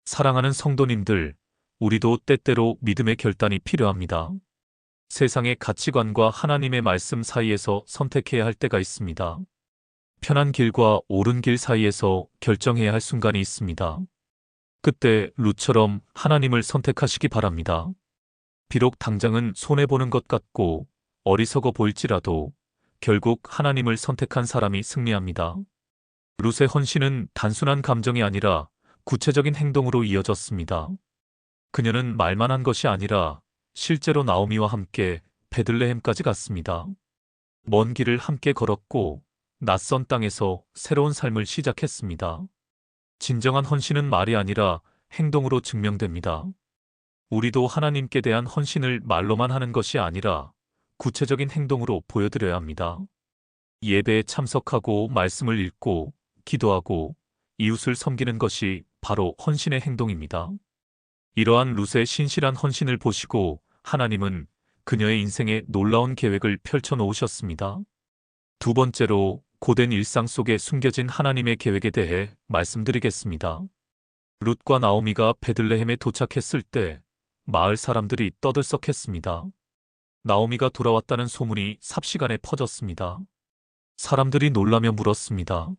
사랑하는 성도님들, 우리도 때때로 믿음의 결단이 필요합니다. 세상의 가치관과 하나님의 말씀 사이에서 선택해야 할 때가 있습니다. 편한 길과 옳은 길 사이에서 결정해야 할 순간이 있습니다. 그때 룻처럼 하나님을 선택하시기 바랍니다. 비록 당장은 손해보는 것 같고 어리석어 보일지라도 결국 하나님을 선택한 사람이 승리합니다. 룻의 헌신은 단순한 감정이 아니라 구체적인 행동으로 이어졌습니다. 그녀는 말만 한 것이 아니라 실제로 나오미와 함께 베들레헴까지 갔습니다. 먼 길을 함께 걸었고 낯선 땅에서 새로운 삶을 시작했습니다. 진정한 헌신은 말이 아니라 행동으로 증명됩니다. 우리도 하나님께 대한 헌신을 말로만 하는 것이 아니라 구체적인 행동으로 보여드려야 합니다. 예배에 참석하고 말씀을 읽고 기도하고 이웃을 섬기는 것이 바로 헌신의 행동입니다. 이러한 룻의 신실한 헌신을 보시고 하나님은 그녀의 인생에 놀라운 계획을 펼쳐 놓으셨습니다. 두 번째로 고된 일상 속에 숨겨진 하나님의 계획에 대해 말씀드리겠습니다. 룻과 나오미가 베들레헴에 도착했을 때 마을 사람들이 떠들썩했습니다. 나오미가 돌아왔다는 소문이 삽시간에 퍼졌습니다. 사람들이 놀라며 물었습니다.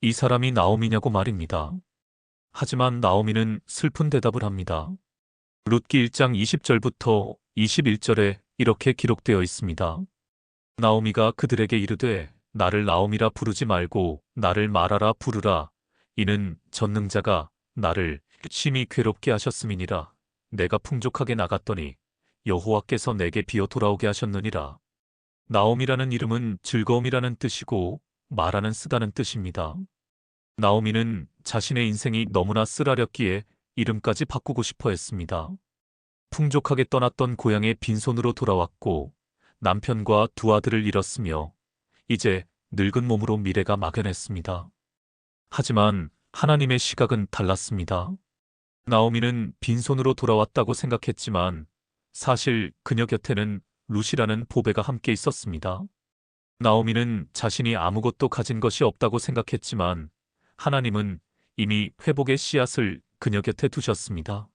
이 사람이 나오미냐고 말입니다. 하지만 나오미는 슬픈 대답을 합니다. 룻기 1장 20절부터 21절에 이렇게 기록되어 있습니다. 나오미가 그들에게 이르되 나를 나오미라 부르지 말고 나를 마라라 부르라. 이는 전능자가 나를 심히 괴롭게 하셨음이니라. 내가 풍족하게 나갔더니 여호와께서 내게 비어 돌아오게 하셨느니라. 나옴이라는 이름은 즐거움이라는 뜻이고 마라는 쓰다는 뜻입니다. 나오미는 자신의 인생이 너무나 쓰라렸기에 이름까지 바꾸고 싶어 했습니다. 풍족하게 떠났던 고향에 빈손으로 돌아왔고 남편과 두 아들을 잃었으며 이제 늙은 몸으로 미래가 막연했습니다. 하지만 하나님의 시각은 달랐습니다. 나오미는 빈손으로 돌아왔다고 생각했지만 사실 그녀 곁에는 룻이라는 보배가 함께 있었습니다. 나오미는 자신이 아무것도 가진 것이 없다고 생각했지만 하나님은 이미 회복의 씨앗을 그녀 곁에 두셨습니다.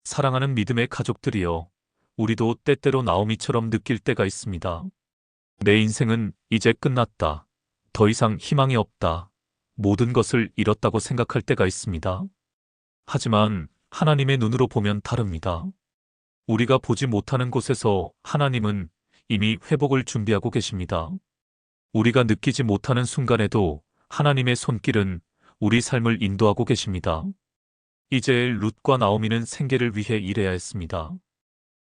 사랑하는 믿음의 가족들이여, 우리도 때때로 나오미처럼 느낄 때가 있습니다. 내 인생은 이제 끝났다. 더 이상 희망이 없다. 모든 것을 잃었다고 생각할 때가 있습니다. 하지만 하나님의 눈으로 보면 다릅니다. 우리가 보지 못하는 곳에서 하나님은 이미 회복을 준비하고 계십니다. 우리가 느끼지 못하는 순간에도 하나님의 손길은 우리 삶을 인도하고 계십니다. 이제 룻과 나오미는 생계를 위해 일해야 했습니다.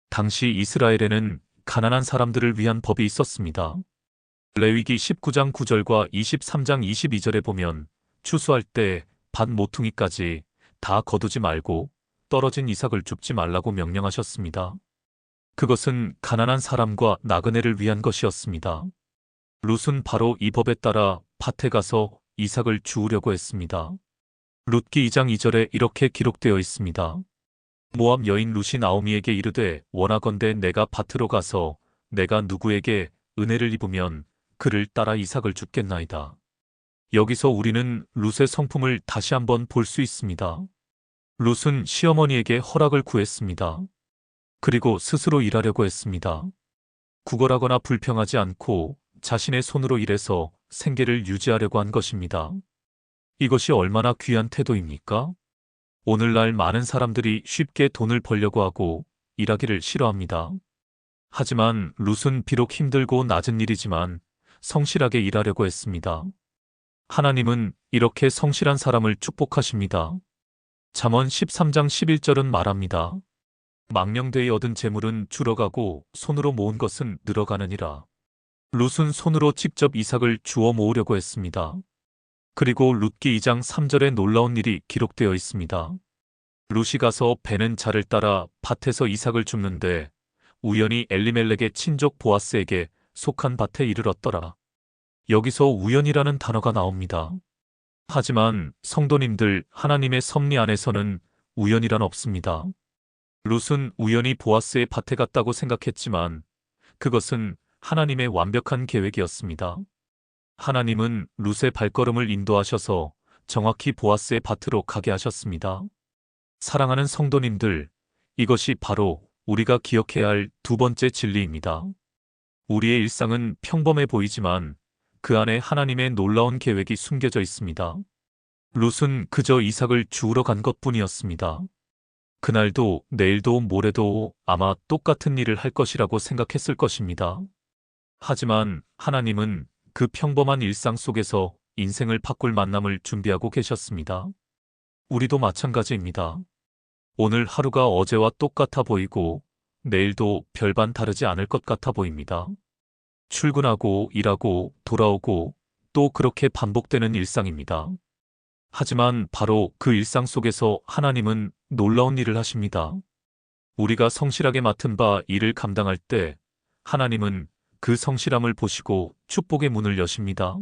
당시 이스라엘에는 가난한 사람들을 위한 법이 있었습니다. 레위기 19장 9절과 23장 22절에 보면 추수할 때 밭 모퉁이까지 다 거두지 말고 떨어진 이삭을 줍지 말라고 명령하셨습니다. 그것은 가난한 사람과 나그네를 위한 것이었습니다. 룻은 바로 이 법에 따라 밭에 가서 이삭을 주우려고 했습니다. 룻기 2장 2절에 이렇게 기록되어 있습니다. 모압 여인 룻이 나오미에게 이르되 원하건대 내가 밭으로 가서 내가 누구에게 은혜를 입으면 그를 따라 이삭을 줍겠나이다. 여기서 우리는 룻의 성품을 다시 한번 볼 수 있습니다. 룻은 시어머니에게 허락을 구했습니다. 그리고 스스로 일하려고 했습니다. 구걸하거나 불평하지 않고 자신의 손으로 일해서 생계를 유지하려고 한 것입니다. 이것이 얼마나 귀한 태도입니까? 오늘날 많은 사람들이 쉽게 돈을 벌려고 하고 일하기를 싫어합니다. 하지만 룻은 비록 힘들고 낮은 일이지만 성실하게 일하려고 했습니다. 하나님은 이렇게 성실한 사람을 축복하십니다. 잠언 13장 11절은 말합니다. 망령되이 얻은 재물은 줄어가고 손으로 모은 것은 늘어가느니라. 룻은 손으로 직접 이삭을 주워 모으려고 했습니다. 그리고 룻기 2장 3절에 놀라운 일이 기록되어 있습니다. 룻이 가서 베는 자를 따라 밭에서 이삭을 줍는데 우연히 엘리멜렉의 친족 보아스에게 속한 밭에 이르렀더라. 여기서 우연이라는 단어가 나옵니다. 하지만 성도님들, 하나님의 섭리 안에서는 우연이란 없습니다. 룻은 우연히 보아스의 밭에 갔다고 생각했지만 그것은 하나님의 완벽한 계획이었습니다. 하나님은 룻의 발걸음을 인도하셔서 정확히 보아스의 밭으로 가게 하셨습니다. 사랑하는 성도님들, 이것이 바로 우리가 기억해야 할 두 번째 진리입니다. 우리의 일상은 평범해 보이지만 그 안에 하나님의 놀라운 계획이 숨겨져 있습니다. 룻은 그저 이삭을 주우러 간 것뿐이었습니다. 그날도 내일도 모레도 아마 똑같은 일을 할 것이라고 생각했을 것입니다. 하지만 하나님은 그 평범한 일상 속에서 인생을 바꿀 만남을 준비하고 계셨습니다. 우리도 마찬가지입니다. 오늘 하루가 어제와 똑같아 보이고 내일도 별반 다르지 않을 것 같아 보입니다. 출근하고 일하고 돌아오고 또 그렇게 반복되는 일상입니다. 하지만 바로 그 일상 속에서 하나님은 놀라운 일을 하십니다. 우리가 성실하게 맡은 바 일을 감당할 때 하나님은 그 성실함을 보시고 축복의 문을 여십니다.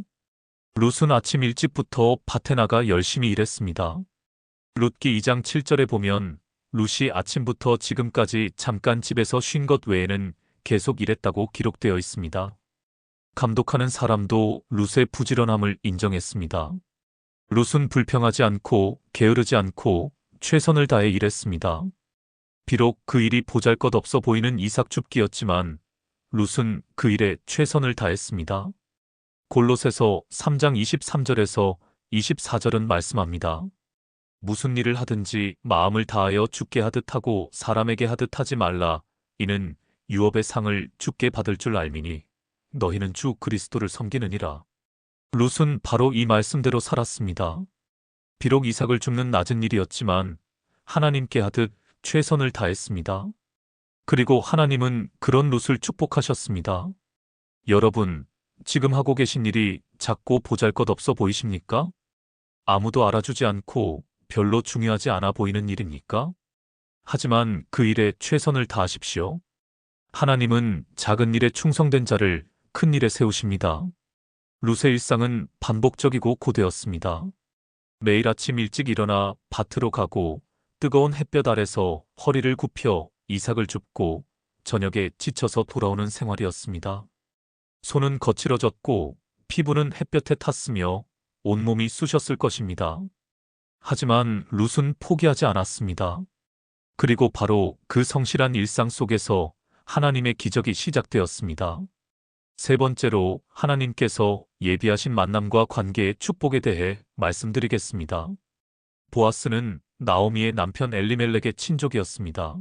룻은 아침 일찍부터 밭에 나가 열심히 일했습니다. 룻기 2장 7절에 보면 룻이 아침부터 지금까지 잠깐 집에서 쉰 것 외에는 계속 일했다고 기록되어 있습니다. 감독하는 사람도 룻의 부지런함을 인정했습니다. 룻은 불평하지 않고 게으르지 않고 최선을 다해 일했습니다. 비록 그 일이 보잘것없어 보이는 이삭 줍기였지만 룻은 그 일에 최선을 다했습니다. 골로새서 3장 23절에서 24절은 말씀합니다. 무슨 일을 하든지 마음을 다하여 주께 하듯 하고 사람에게 하듯 하지 말라. 이는 유업의 상을 주께 받을 줄 알미니 너희는 주 그리스도를 섬기느니라. 룻은 바로 이 말씀대로 살았습니다. 비록 이삭을 줍는 낮은 일이었지만 하나님께 하듯 최선을 다했습니다. 그리고 하나님은 그런 룻을 축복하셨습니다. 여러분, 지금 하고 계신 일이 작고 보잘것없어 보이십니까? 아무도 알아주지 않고 별로 중요하지 않아 보이는 일입니까? 하지만 그 일에 최선을 다하십시오. 하나님은 작은 일에 충성된 자를 큰 일에 세우십니다. 룻의 일상은 반복적이고 고되었습니다. 매일 아침 일찍 일어나 밭으로 가고 뜨거운 햇볕 아래서 허리를 굽혀 이삭을 줍고 저녁에 지쳐서 돌아오는 생활이었습니다. 손은 거칠어졌고 피부는 햇볕에 탔으며 온몸이 쑤셨을 것입니다. 하지만 룻은 포기하지 않았습니다. 그리고 바로 그 성실한 일상 속에서 하나님의 기적이 시작되었습니다. 세 번째로 하나님께서 예비하신 만남과 관계의 축복에 대해 말씀드리겠습니다. 보아스는 나오미의 남편 엘리멜렉의 친족이었습니다.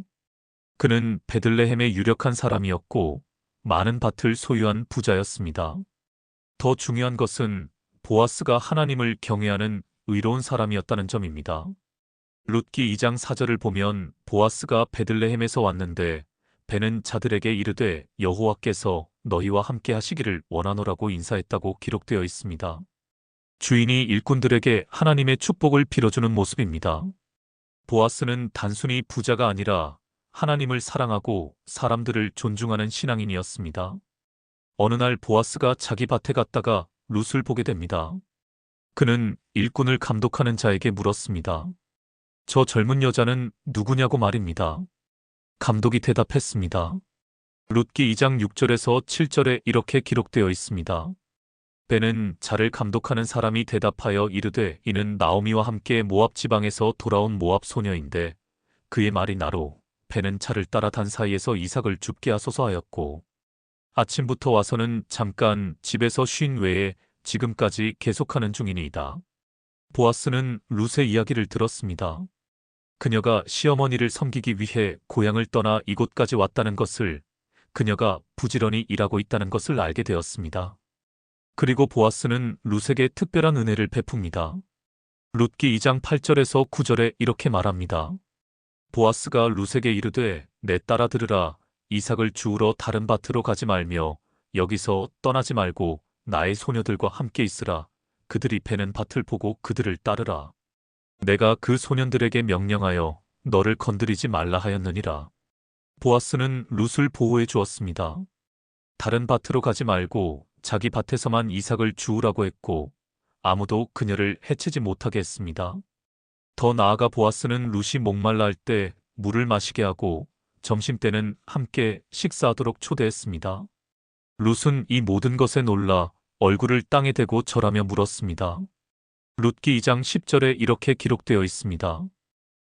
그는 베들레헴의 유력한 사람이었고 많은 밭을 소유한 부자였습니다. 더 중요한 것은 보아스가 하나님을 경외하는 의로운 사람이었다는 점입니다. 룻기 2장 4절을 보면 보아스가 베들레헴에서 왔는데 배는 자들에게 이르되 여호와께서 너희와 함께 하시기를 원하노라고 인사했다고 기록되어 있습니다. 주인이 일꾼들에게 하나님의 축복을 빌어주는 모습입니다. 보아스는 단순히 부자가 아니라 하나님을 사랑하고 사람들을 존중하는 신앙인이었습니다. 어느 날 보아스가 자기 밭에 갔다가 룻을 보게 됩니다. 그는 일꾼을 감독하는 자에게 물었습니다. 저 젊은 여자는 누구냐고 말입니다. 감독이 대답했습니다. 룻기 2장 6절에서 7절에 이렇게 기록되어 있습니다. 배는 자를 감독하는 사람이 대답하여 이르되 이는 나오미와 함께 모압 지방에서 돌아온 모압 소녀인데 그의 말이 나로 배는 차를 따라 단 사이에서 이삭을 줍게 하소서 하였고 아침부터 와서는 잠깐 집에서 쉰 외에 지금까지 계속하는 중이니이다. 보아스는 룻의 이야기를 들었습니다. 그녀가 시어머니를 섬기기 위해 고향을 떠나 이곳까지 왔다는 것을, 그녀가 부지런히 일하고 있다는 것을 알게 되었습니다. 그리고 보아스는 룻에게 특별한 은혜를 베풉니다. 룻기 2장 8절에서 9절에 이렇게 말합니다. 보아스가 룻에게 이르되 내 딸아 들으라. 이삭을 주우러 다른 밭으로 가지 말며 여기서 떠나지 말고 나의 소녀들과 함께 있으라. 그들이 베는 밭을 보고 그들을 따르라. 내가 그 소년들에게 명령하여 너를 건드리지 말라 하였느니라. 보아스는 룻을 보호해 주었습니다. 다른 밭으로 가지 말고 자기 밭에서만 이삭을 주우라고 했고 아무도 그녀를 해치지 못하게 했습니다. 더 나아가 보아스는 룻이 목말라 할 때 물을 마시게 하고 점심때는 함께 식사하도록 초대했습니다. 룻은 이 모든 것에 놀라 얼굴을 땅에 대고 절하며 물었습니다. 룻기 2장 10절에 이렇게 기록되어 있습니다.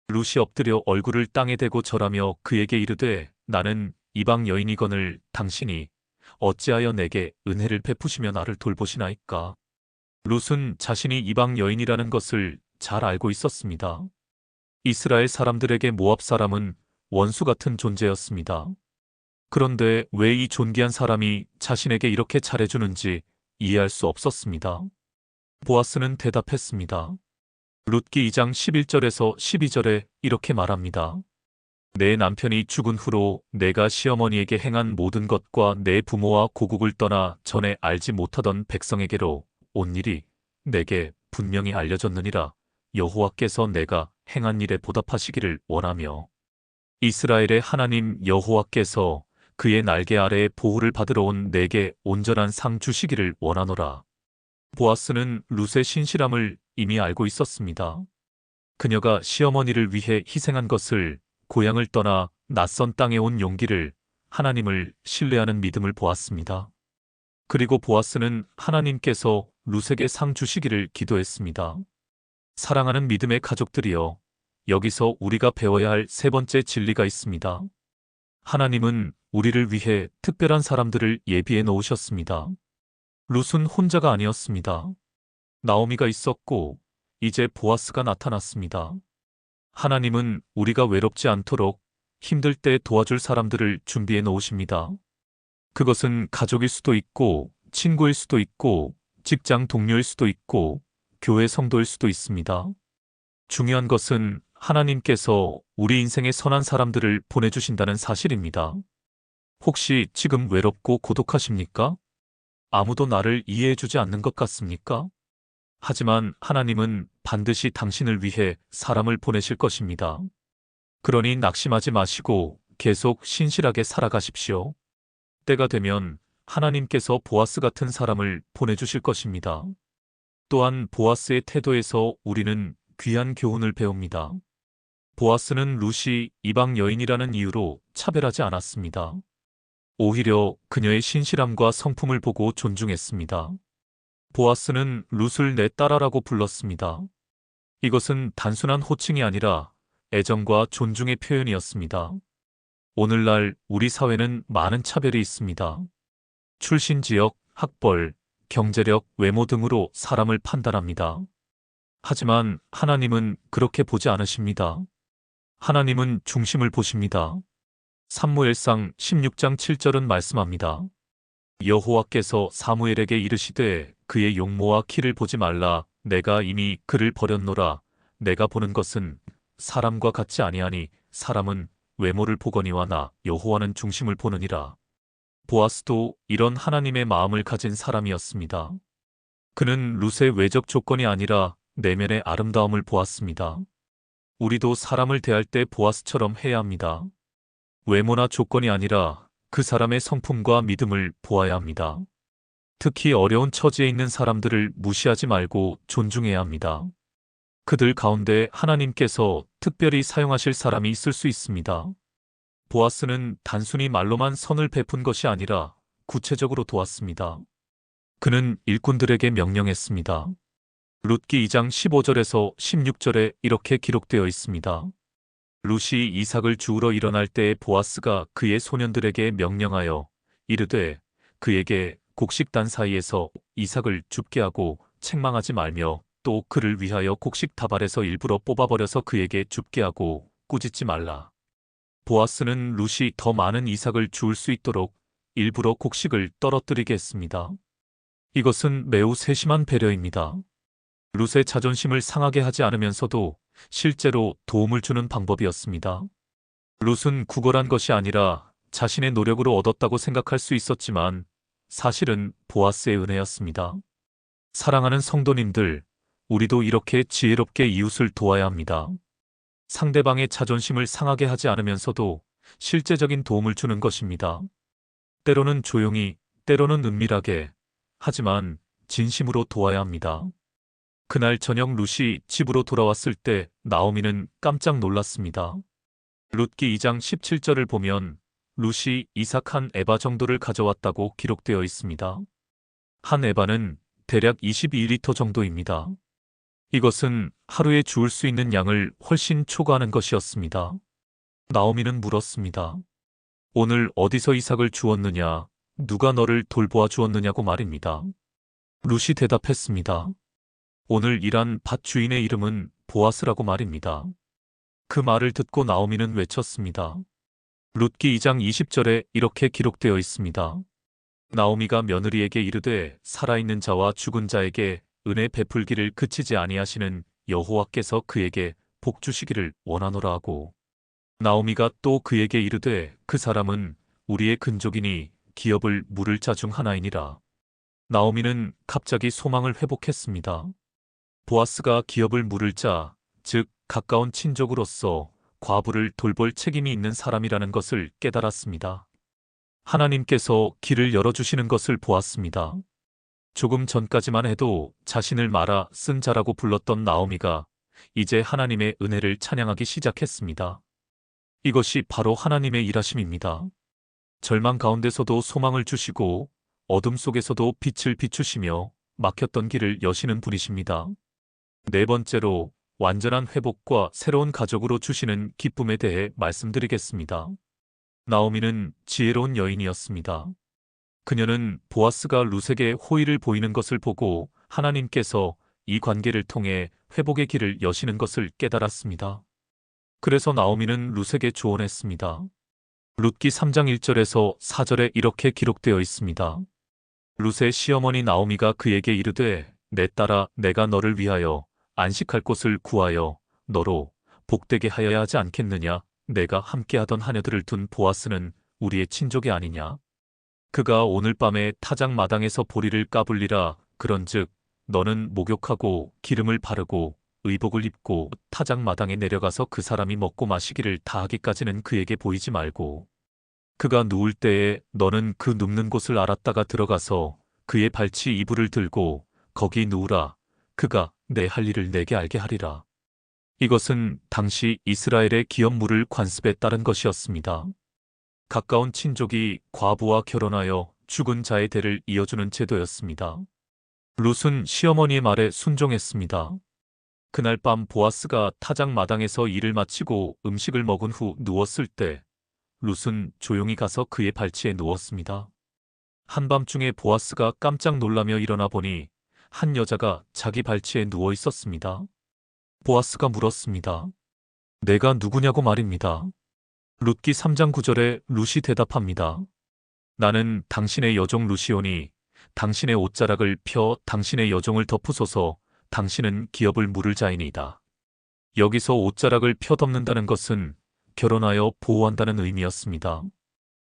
룻이 엎드려 얼굴을 땅에 대고 절하며 그에게 이르되 나는 이방 여인이거늘 당신이 어찌하여 내게 은혜를 베푸시며 나를 돌보시나이까. 룻은 자신이 이방 여인이라는 것을 잘 알고 있었습니다. 이스라엘 사람들에게 모압 사람은 원수 같은 존재였습니다. 그런데 왜 이 존귀한 사람이 자신에게 이렇게 잘해주는지 이해할 수 없었습니다. 보아스는 대답했습니다. 룻기 2장 11절에서 12절에 이렇게 말합니다. 내 남편이 죽은 후로 내가 시어머니에게 행한 모든 것과 내 부모와 고국을 떠나 전에 알지 못하던 백성에게로 온 일이 내게 분명히 알려졌느니라. 여호와께서 내가 행한 일에 보답하시기를 원하며 이스라엘의 하나님 여호와께서 그의 날개 아래에 보호를 받으러 온 내게 온전한 상 주시기를 원하노라. 보아스는 룻의 신실함을 이미 알고 있었습니다. 그녀가 시어머니를 위해 희생한 것을, 고향을 떠나 낯선 땅에 온 용기를, 하나님을 신뢰하는 믿음을 보았습니다. 그리고 보아스는 하나님께서 룻에게 상 주시기를 기도했습니다. 사랑하는 믿음의 가족들이여, 여기서 우리가 배워야 할 세 번째 진리가 있습니다. 하나님은 우리를 위해 특별한 사람들을 예비해 놓으셨습니다. 룻은 혼자가 아니었습니다. 나오미가 있었고 이제 보아스가 나타났습니다. 하나님은 우리가 외롭지 않도록 힘들 때 도와줄 사람들을 준비해 놓으십니다. 그것은 가족일 수도 있고 친구일 수도 있고 직장 동료일 수도 있고 교회 성도일 수도 있습니다. 중요한 것은 하나님께서 우리 인생에 선한 사람들을 보내주신다는 사실입니다. 혹시 지금 외롭고 고독하십니까? 아무도 나를 이해해주지 않는 것 같습니까? 하지만 하나님은 반드시 당신을 위해 사람을 보내실 것입니다. 그러니 낙심하지 마시고 계속 신실하게 살아가십시오. 때가 되면 하나님께서 보아스 같은 사람을 보내주실 것입니다. 또한 보아스의 태도에서 우리는 귀한 교훈을 배웁니다. 보아스는 룻이 이방 여인이라는 이유로 차별하지 않았습니다. 오히려 그녀의 신실함과 성품을 보고 존중했습니다. 보아스는 룻을 내 딸아라고 불렀습니다. 이것은 단순한 호칭이 아니라 애정과 존중의 표현이었습니다. 오늘날 우리 사회는 많은 차별이 있습니다. 출신 지역, 학벌, 경제력, 외모 등으로 사람을 판단합니다. 하지만 하나님은 그렇게 보지 않으십니다. 하나님은 중심을 보십니다. 사무엘상 16장 7절은 말씀합니다. 여호와께서 사무엘에게 이르시되 그의 용모와 키를 보지 말라. 내가 이미 그를 버렸노라. 내가 보는 것은 사람과 같지 아니하니 사람은 외모를 보거니와 나 여호와는 중심을 보느니라. 보아스도 이런 하나님의 마음을 가진 사람이었습니다. 그는 룻의 외적 조건이 아니라 내면의 아름다움을 보았습니다. 우리도 사람을 대할 때 보아스처럼 해야 합니다. 외모나 조건이 아니라 그 사람의 성품과 믿음을 보아야 합니다. 특히 어려운 처지에 있는 사람들을 무시하지 말고 존중해야 합니다. 그들 가운데 하나님께서 특별히 사용하실 사람이 있을 수 있습니다. 보아스는 단순히 말로만 선을 베푼 것이 아니라 구체적으로 도왔습니다. 그는 일꾼들에게 명령했습니다. 룻기 2장 15절에서 16절에 이렇게 기록되어 있습니다. 룻이 이삭을 주우러 일어날 때에 보아스가 그의 소년들에게 명령하여 이르되 그에게 곡식단 사이에서 이삭을 줍게 하고 책망하지 말며 또 그를 위하여 곡식 다발에서 일부러 뽑아버려서 그에게 줍게 하고 꾸짖지 말라. 보아스는 룻이 더 많은 이삭을 주울 수 있도록 일부러 곡식을 떨어뜨리게 했습니다. 이것은 매우 세심한 배려입니다. 룻의 자존심을 상하게 하지 않으면서도 실제로 도움을 주는 방법이었습니다. 룻은 구걸한 것이 아니라 자신의 노력으로 얻었다고 생각할 수 있었지만 사실은 보아스의 은혜였습니다. 사랑하는 성도님들, 우리도 이렇게 지혜롭게 이웃을 도와야 합니다. 상대방의 자존심을 상하게 하지 않으면서도 실제적인 도움을 주는 것입니다. 때로는 조용히, 때로는 은밀하게, 하지만 진심으로 도와야 합니다. 그날 저녁 룻이 집으로 돌아왔을 때 나오미는 깜짝 놀랐습니다. 룻기 2장 17절을 보면 룻이 이삭 한 에바 정도를 가져왔다고 기록되어 있습니다. 한 에바는 대략 22리터 정도입니다. 이것은 하루에 주울 수 있는 양을 훨씬 초과하는 것이었습니다. 나오미는 물었습니다. 오늘 어디서 이삭을 주었느냐, 누가 너를 돌보아 주었느냐고 말입니다. 룻이 대답했습니다. 오늘 일한 밭 주인의 이름은 보아스라고 말입니다. 그 말을 듣고 나오미는 외쳤습니다. 룻기 2장 20절에 이렇게 기록되어 있습니다. 나오미가 며느리에게 이르되 살아있는 자와 죽은 자에게 은혜 베풀기를 그치지 아니하시는 여호와께서 그에게 복 주시기를 원하노라 하고 나오미가 또 그에게 이르되 그 사람은 우리의 근족이니 기업을 물을 자 중 하나이니라. 나오미는 갑자기 소망을 회복했습니다. 보아스가 기업을 물을 자, 즉 가까운 친족으로서 과부를 돌볼 책임이 있는 사람이라는 것을 깨달았습니다. 하나님께서 길을 열어주시는 것을 보았습니다. 조금 전까지만 해도 자신을 말아 쓴 자라고 불렀던 나오미가 이제 하나님의 은혜를 찬양하기 시작했습니다. 이것이 바로 하나님의 일하심입니다. 절망 가운데서도 소망을 주시고 어둠 속에서도 빛을 비추시며 막혔던 길을 여시는 분이십니다. 네 번째로 완전한 회복과 새로운 가족으로 주시는 기쁨에 대해 말씀드리겠습니다. 나오미는 지혜로운 여인이었습니다. 그녀는 보아스가 룻에게 호의를 보이는 것을 보고 하나님께서 이 관계를 통해 회복의 길을 여시는 것을 깨달았습니다. 그래서 나오미는 룻에게 조언했습니다. 룻기 3장 1절에서 4절에 이렇게 기록되어 있습니다. 룻의 시어머니 나오미가 그에게 이르되 내 딸아 내가 너를 위하여 안식할 곳을 구하여 너로 복되게 하여야 하지 않겠느냐? 내가 함께하던 하녀들을 둔 보아스는 우리의 친족이 아니냐? 그가 오늘 밤에 타작 마당에서 보리를 까불리라. 그런즉 너는 목욕하고 기름을 바르고 의복을 입고 타작 마당에 내려가서 그 사람이 먹고 마시기를 다하기까지는 그에게 보이지 말고 그가 누울 때에 너는 그 눕는 곳을 알았다가 들어가서 그의 발치 이불을 들고 거기 누우라. 그가 내 할 일을 내게 알게 하리라. 이것은 당시 이스라엘의 기업물을 관습에 따른 것이었습니다. 가까운 친족이 과부와 결혼하여 죽은 자의 대를 이어주는 제도였습니다. 룻은 시어머니의 말에 순종했습니다. 그날 밤 보아스가 타작 마당에서 일을 마치고 음식을 먹은 후 누웠을 때 룻은 조용히 가서 그의 발치에 누웠습니다. 한밤중에 보아스가 깜짝 놀라며 일어나 보니 한 여자가 자기 발치에 누워 있었습니다. 보아스가 물었습니다. 내가 누구냐고 말입니다. 룻기 3장 9절에 룻이 대답합니다. 나는 당신의 여종 룻이오니 당신의 옷자락을 펴 당신의 여종을 덮으소서. 당신은 기업을 물을 자이니이다. 여기서 옷자락을 펴 덮는다는 것은 결혼하여 보호한다는 의미였습니다.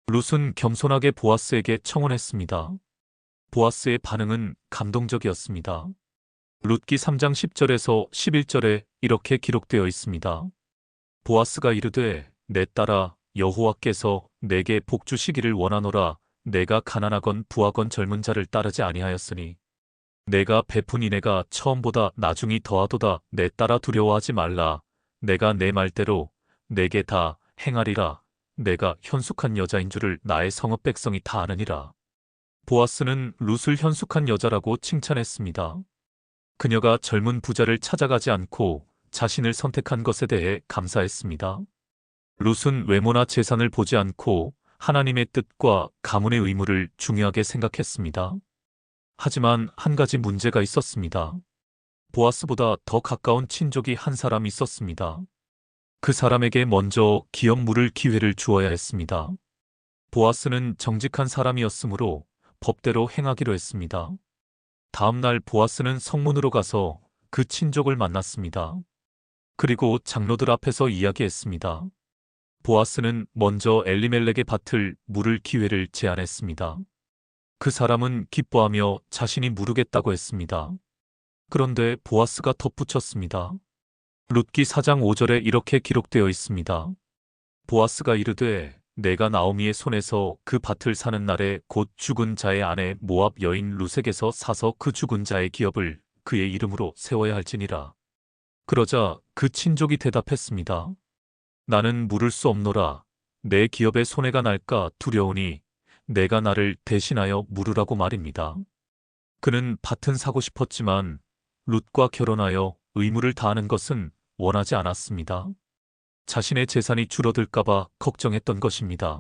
룻은 겸손하게 보아스에게 청혼했습니다. 보아스의 반응은 감동적이었습니다. 룻기 3장 10절에서 11절에 이렇게 기록되어 있습니다. 보아스가 이르되 내 딸아 여호와께서 내게 복 주시기를 원하노라. 내가 가난하건 부하건 젊은 자를 따르지 아니하였으니 내가 베푼 이내가 처음보다 나중이 더하도다. 내 딸아 두려워하지 말라. 내가 내 말대로 내게 다 행하리라. 내가 현숙한 여자인 줄을 나의 성읍 백성이 다 아느니라. 보아스는 룻을 현숙한 여자라고 칭찬했습니다. 그녀가 젊은 부자를 찾아가지 않고 자신을 선택한 것에 대해 감사했습니다. 룻은 외모나 재산을 보지 않고 하나님의 뜻과 가문의 의무를 중요하게 생각했습니다. 하지만 한 가지 문제가 있었습니다. 보아스보다 더 가까운 친족이 한 사람 있었습니다. 그 사람에게 먼저 기업 물을 기회를 주어야 했습니다. 보아스는 정직한 사람이었으므로 법대로 행하기로 했습니다. 다음 날 보아스는 성문으로 가서 그 친족을 만났습니다. 그리고 장로들 앞에서 이야기했습니다. 보아스는 먼저 엘리멜렉의 밭을 물을 기회를 제안했습니다. 그 사람은 기뻐하며 자신이 물으겠다고 했습니다. 그런데 보아스가 덧붙였습니다. 룻기 4장 5절에 이렇게 기록되어 있습니다. 보아스가 이르되 내가 나오미의 손에서 그 밭을 사는 날에 곧 죽은 자의 아내 모압 여인 룻에게서 사서 그 죽은 자의 기업을 그의 이름으로 세워야 할지니라. 그러자 그 친족이 대답했습니다. 나는 물을 수 없노라. 내 기업에 손해가 날까 두려우니 내가 나를 대신하여 물으라고 말입니다. 그는 밭은 사고 싶었지만 룻과 결혼하여 의무를 다하는 것은 원하지 않았습니다. 자신의 재산이 줄어들까봐 걱정했던 것입니다.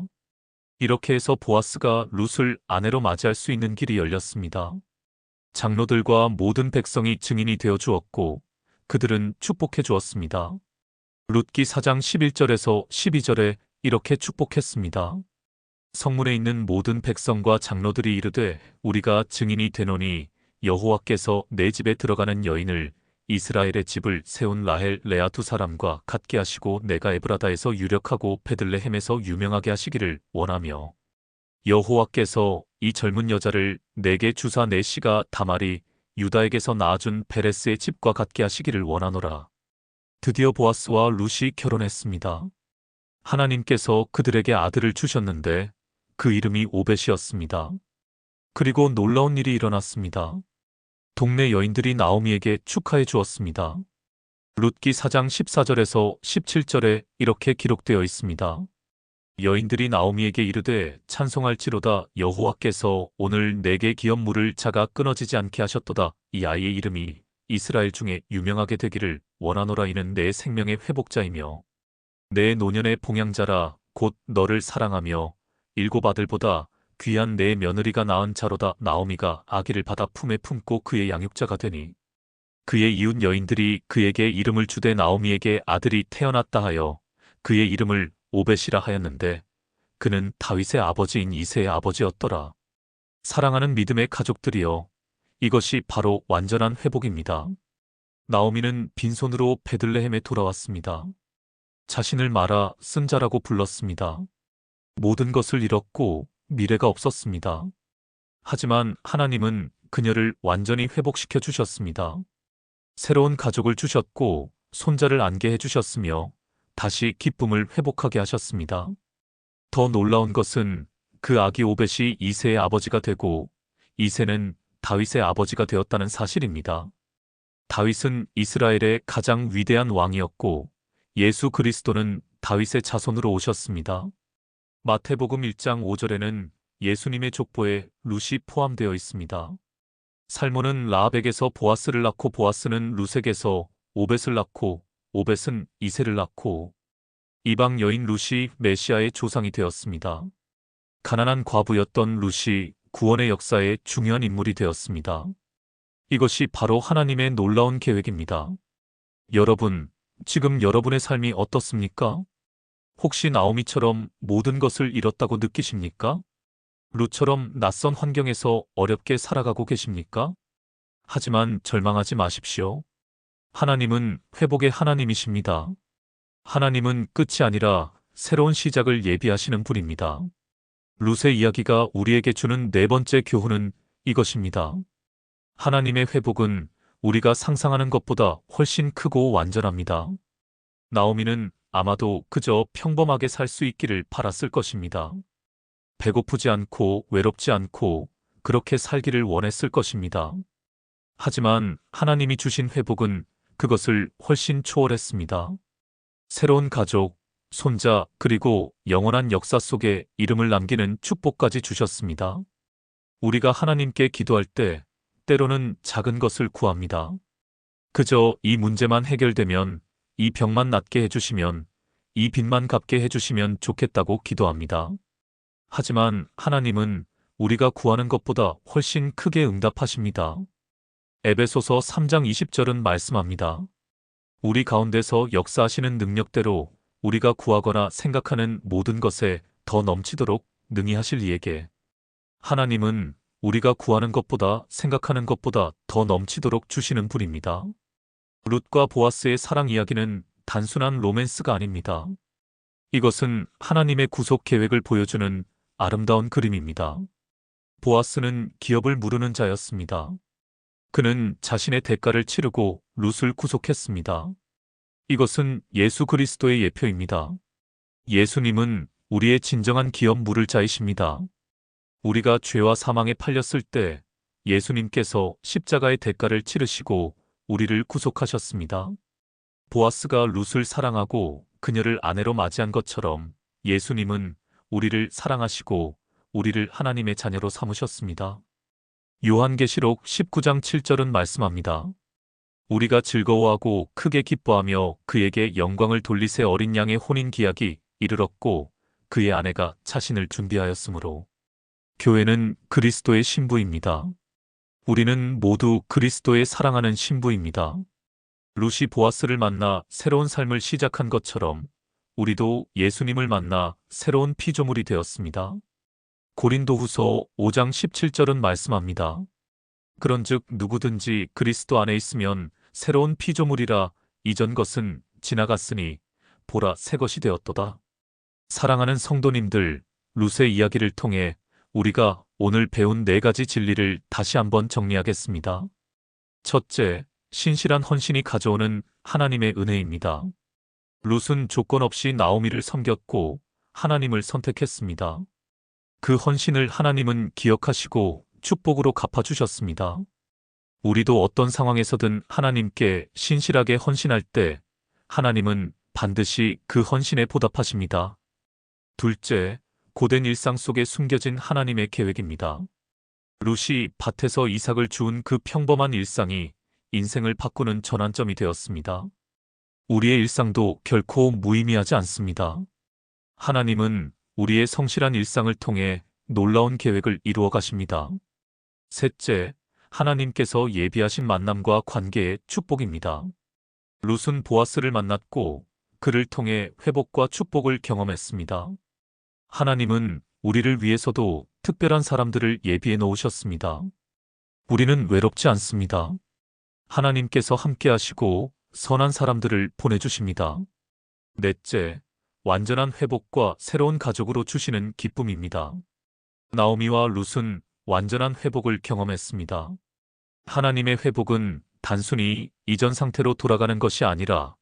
이렇게 해서 보아스가 룻을 아내로 맞이할 수 있는 길이 열렸습니다. 장로들과 모든 백성이 증인이 되어 주었고 그들은 축복해 주었습니다. 룻기 4장 11절에서 12절에 이렇게 축복했습니다. 성문에 있는 모든 백성과 장로들이 이르되 우리가 증인이 되노니 여호와께서 내 집에 들어가는 여인을 이스라엘의 집을 세운 라헬 레아 두 사람과 같게 하시고 내가 에브라다에서 유력하고 베들레헴에서 유명하게 하시기를 원하며 여호와께서 이 젊은 여자를 내게 주사 내 씨가 다말이 유다에게서 낳아준 베레스의 집과 같게 하시기를 원하노라. 드디어 보아스와 룻이 결혼했습니다. 하나님께서 그들에게 아들을 주셨는데 그 이름이 오벳이었습니다. 그리고 놀라운 일이 일어났습니다. 동네 여인들이 나오미에게 축하해 주었습니다. 룻기 4장 14절에서 17절에 이렇게 기록되어 있습니다. 여인들이 나오미에게 이르되 찬송할지로다. 여호와께서 오늘 내게 기업 물을 자가 끊어지지 않게 하셨도다. 이 아이의 이름이 이스라엘 중에 유명하게 되기를 원하노라. 이는 내 생명의 회복자이며 내 노년의 봉양자라. 곧 너를 사랑하며 일곱 아들보다 귀한 내 며느리가 낳은 자로다. 나오미가 아기를 받아 품에 품고 그의 양육자가 되니 그의 이웃 여인들이 그에게 이름을 주되 나오미에게 아들이 태어났다 하여 그의 이름을 오벳이라 하였는데 그는 다윗의 아버지인 이새의 아버지였더라. 사랑하는 믿음의 가족들이여, 이것이 바로 완전한 회복입니다. 나오미는 빈손으로 베들레헴에 돌아왔습니다. 자신을 말아 쓴 자라고 불렀습니다. 모든 것을 잃었고 미래가 없었습니다. 하지만 하나님은 그녀를 완전히 회복시켜 주셨습니다. 새로운 가족을 주셨고 손자를 안게 해주셨으며 다시 기쁨을 회복하게 하셨습니다. 더 놀라운 것은 그 아기 오벳이 이새의 아버지가 되고 이새는 다윗의 아버지가 되었다는 사실입니다. 다윗은 이스라엘의 가장 위대한 왕이었고 예수 그리스도는 다윗의 자손으로 오셨습니다. 마태복음 1장 5절에는 예수님의 족보에 룻이 포함되어 있습니다. 살몬은 라합에게서 보아스를 낳고 보아스는 룻에게서 오벳을 낳고 오벳은 이새를 낳고 이방 여인 룻이 메시아의 조상이 되었습니다. 가난한 과부였던 룻이 구원의 역사에 중요한 인물이 되었습니다. 이것이 바로 하나님의 놀라운 계획입니다. 여러분, 지금 여러분의 삶이 어떻습니까? 혹시 나오미처럼 모든 것을 잃었다고 느끼십니까? 룻처럼 낯선 환경에서 어렵게 살아가고 계십니까? 하지만 절망하지 마십시오. 하나님은 회복의 하나님이십니다. 하나님은 끝이 아니라 새로운 시작을 예비하시는 분입니다. 룻의 이야기가 우리에게 주는 네 번째 교훈은 이것입니다. 하나님의 회복은 우리가 상상하는 것보다 훨씬 크고 완전합니다. 나오미는 아마도 그저 평범하게 살 수 있기를 바랐을 것입니다. 배고프지 않고 외롭지 않고 그렇게 살기를 원했을 것입니다. 하지만 하나님이 주신 회복은 그것을 훨씬 초월했습니다. 새로운 가족, 손자, 그리고 영원한 역사 속에 이름을 남기는 축복까지 주셨습니다. 우리가 하나님께 기도할 때 때로는 작은 것을 구합니다. 그저 이 문제만 해결되면, 이 병만 낫게 해주시면, 이 빚만 갚게 해주시면 좋겠다고 기도합니다. 하지만 하나님은 우리가 구하는 것보다 훨씬 크게 응답하십니다. 에베소서 3장 20절은 말씀합니다. 우리 가운데서 역사하시는 능력대로 우리가 구하거나 생각하는 모든 것에 더 넘치도록 능히 하실 이에게. 하나님은 우리가 구하는 것보다 생각하는 것보다 더 넘치도록 주시는 분입니다. 룻과 보아스의 사랑 이야기는 단순한 로맨스가 아닙니다. 이것은 하나님의 구속 계획을 보여주는 아름다운 그림입니다. 보아스는 기업을 무르는 자였습니다. 그는 자신의 대가를 치르고 룻을 구속했습니다. 이것은 예수 그리스도의 예표입니다. 예수님은 우리의 진정한 기업 물을 자이십니다. 우리가 죄와 사망에 팔렸을 때 예수님께서 십자가의 대가를 치르시고 우리를 구속하셨습니다. 보아스가 룻을 사랑하고 그녀를 아내로 맞이한 것처럼 예수님은 우리를 사랑하시고 우리를 하나님의 자녀로 삼으셨습니다. 요한계시록 19장 7절은 말씀합니다. 우리가 즐거워하고 크게 기뻐하며 그에게 영광을 돌리세 어린 양의 혼인 기약이 이르렀고 그의 아내가 자신을 준비하였으므로. 교회는 그리스도의 신부입니다. 우리는 모두 그리스도의 사랑하는 신부입니다. 룻이 보아스를 만나 새로운 삶을 시작한 것처럼 우리도 예수님을 만나 새로운 피조물이 되었습니다. 고린도후서 5장 17절은 말씀합니다. 그런즉 누구든지 그리스도 안에 있으면 새로운 피조물이라 이전 것은 지나갔으니 보라 새 것이 되었도다. 사랑하는 성도님들, 룻의 이야기를 통해 우리가 오늘 배운 네 가지 진리를 다시 한번 정리하겠습니다. 첫째, 신실한 헌신이 가져오는 하나님의 은혜입니다. 룻은 조건 없이 나오미를 섬겼고 하나님을 선택했습니다. 그 헌신을 하나님은 기억하시고 축복으로 갚아주셨습니다. 우리도 어떤 상황에서든 하나님께 신실하게 헌신할 때 하나님은 반드시 그 헌신에 보답하십니다. 둘째, 고된 일상 속에 숨겨진 하나님의 계획입니다. 룻이 밭에서 이삭을 주운 그 평범한 일상이 인생을 바꾸는 전환점이 되었습니다. 우리의 일상도 결코 무의미하지 않습니다. 하나님은 우리의 성실한 일상을 통해 놀라운 계획을 이루어 가십니다. 셋째, 하나님께서 예비하신 만남과 관계의 축복입니다. 룻은 보아스를 만났고 그를 통해 회복과 축복을 경험했습니다. 하나님은 우리를 위해서도 특별한 사람들을 예비해 놓으셨습니다. 우리는 외롭지 않습니다. 하나님께서 함께 하시고 선한 사람들을 보내주십니다. 넷째, 완전한 회복과 새로운 가족으로 주시는 기쁨입니다. 나오미와 룻은 완전한 회복을 경험했습니다. 하나님의 회복은 단순히 이전 상태로 돌아가는 것이 아니라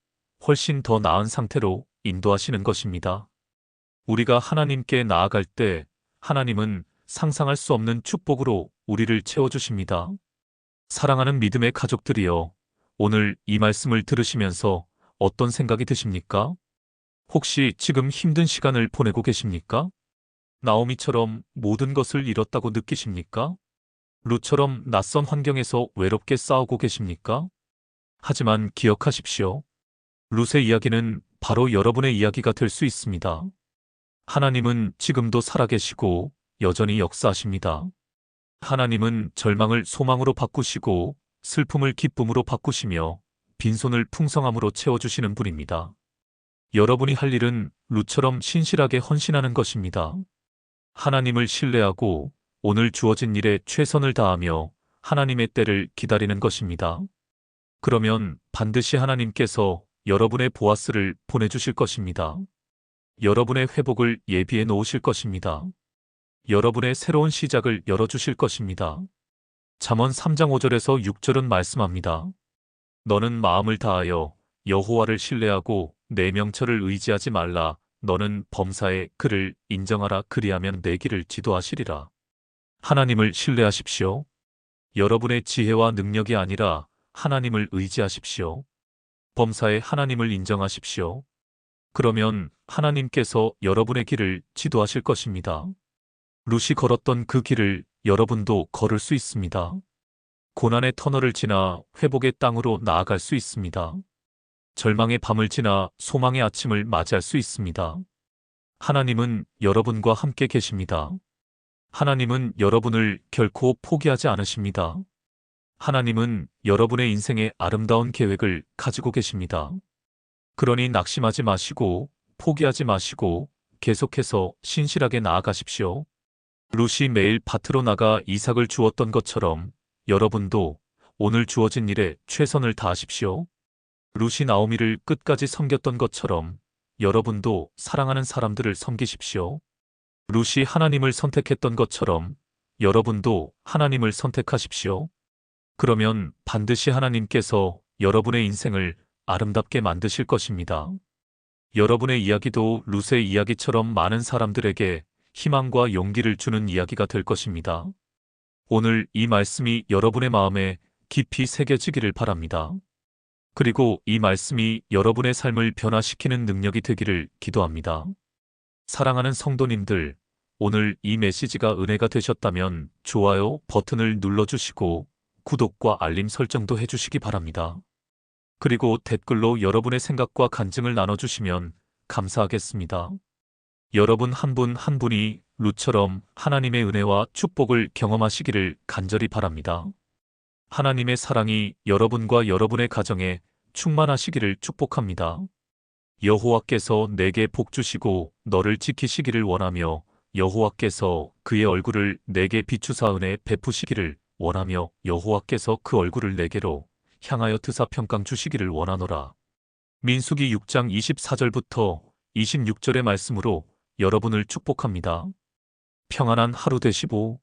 훨씬 더 나은 상태로 인도하시는 것입니다. 우리가 하나님께 나아갈 때 하나님은 상상할 수 없는 축복으로 우리를 채워주십니다. 사랑하는 믿음의 가족들이여, 오늘 이 말씀을 들으시면서 어떤 생각이 드십니까? 혹시 지금 힘든 시간을 보내고 계십니까? 나오미처럼 모든 것을 잃었다고 느끼십니까? 룻처럼 낯선 환경에서 외롭게 싸우고 계십니까? 하지만 기억하십시오. 룻의 이야기는 바로 여러분의 이야기가 될 수 있습니다. 하나님은 지금도 살아계시고 여전히 역사하십니다. 하나님은 절망을 소망으로 바꾸시고 슬픔을 기쁨으로 바꾸시며 빈손을 풍성함으로 채워주시는 분입니다. 여러분이 할 일은 룻처럼 신실하게 헌신하는 것입니다. 하나님을 신뢰하고 오늘 주어진 일에 최선을 다하며 하나님의 때를 기다리는 것입니다. 그러면 반드시 하나님께서 여러분의 보아스를 보내주실 것입니다. 여러분의 회복을 예비해 놓으실 것입니다. 여러분의 새로운 시작을 열어주실 것입니다. 잠언 3장 5절에서 6절은 말씀합니다. 너는 마음을 다하여 여호와를 신뢰하고 내 명철을 의지하지 말라. 너는 범사에 그를 인정하라. 그리하면 내 길을 지도하시리라. 하나님을 신뢰하십시오. 여러분의 지혜와 능력이 아니라 하나님을 의지하십시오. 범사에 하나님을 인정하십시오. 그러면 하나님께서 여러분의 길을 지도하실 것입니다. 룻이 걸었던 그 길을 여러분도 걸을 수 있습니다. 고난의 터널을 지나 회복의 땅으로 나아갈 수 있습니다. 절망의 밤을 지나 소망의 아침을 맞이할 수 있습니다. 하나님은 여러분과 함께 계십니다. 하나님은 여러분을 결코 포기하지 않으십니다. 하나님은 여러분의 인생에 아름다운 계획을 가지고 계십니다. 그러니 낙심하지 마시고 포기하지 마시고 계속해서 신실하게 나아가십시오. 룻이 매일 밭으로 나가 이삭을 주었던 것처럼 여러분도 오늘 주어진 일에 최선을 다하십시오. 룻이 나오미를 끝까지 섬겼던 것처럼 여러분도 사랑하는 사람들을 섬기십시오. 룻이 하나님을 선택했던 것처럼 여러분도 하나님을 선택하십시오. 그러면 반드시 하나님께서 여러분의 인생을 아름답게 만드실 것입니다. 여러분의 이야기도 룻의 이야기처럼 많은 사람들에게 희망과 용기를 주는 이야기가 될 것입니다. 오늘 이 말씀이 여러분의 마음에 깊이 새겨지기를 바랍니다. 그리고 이 말씀이 여러분의 삶을 변화시키는 능력이 되기를 기도합니다. 사랑하는 성도님들, 오늘 이 메시지가 은혜가 되셨다면 좋아요 버튼을 눌러주시고 구독과 알림 설정도 해주시기 바랍니다. 그리고 댓글로 여러분의 생각과 간증을 나눠주시면 감사하겠습니다. 여러분 한 분 한 분이 룻처럼 하나님의 은혜와 축복을 경험하시기를 간절히 바랍니다. 하나님의 사랑이 여러분과 여러분의 가정에 충만하시기를 축복합니다. 여호와께서 내게 복 주시고 너를 지키시기를 원하며 여호와께서 그의 얼굴을 내게 비추사 은혜 베푸시기를 원하며 여호와께서 그 얼굴을 내게로 향하여 드사 평강 주시기를 원하노라. 민수기 6장 24절부터 26절의 말씀으로 여러분을 축복합니다. 평안한 하루 되시고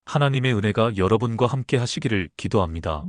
하나님의 은혜가 여러분과 함께 하시기를 기도합니다.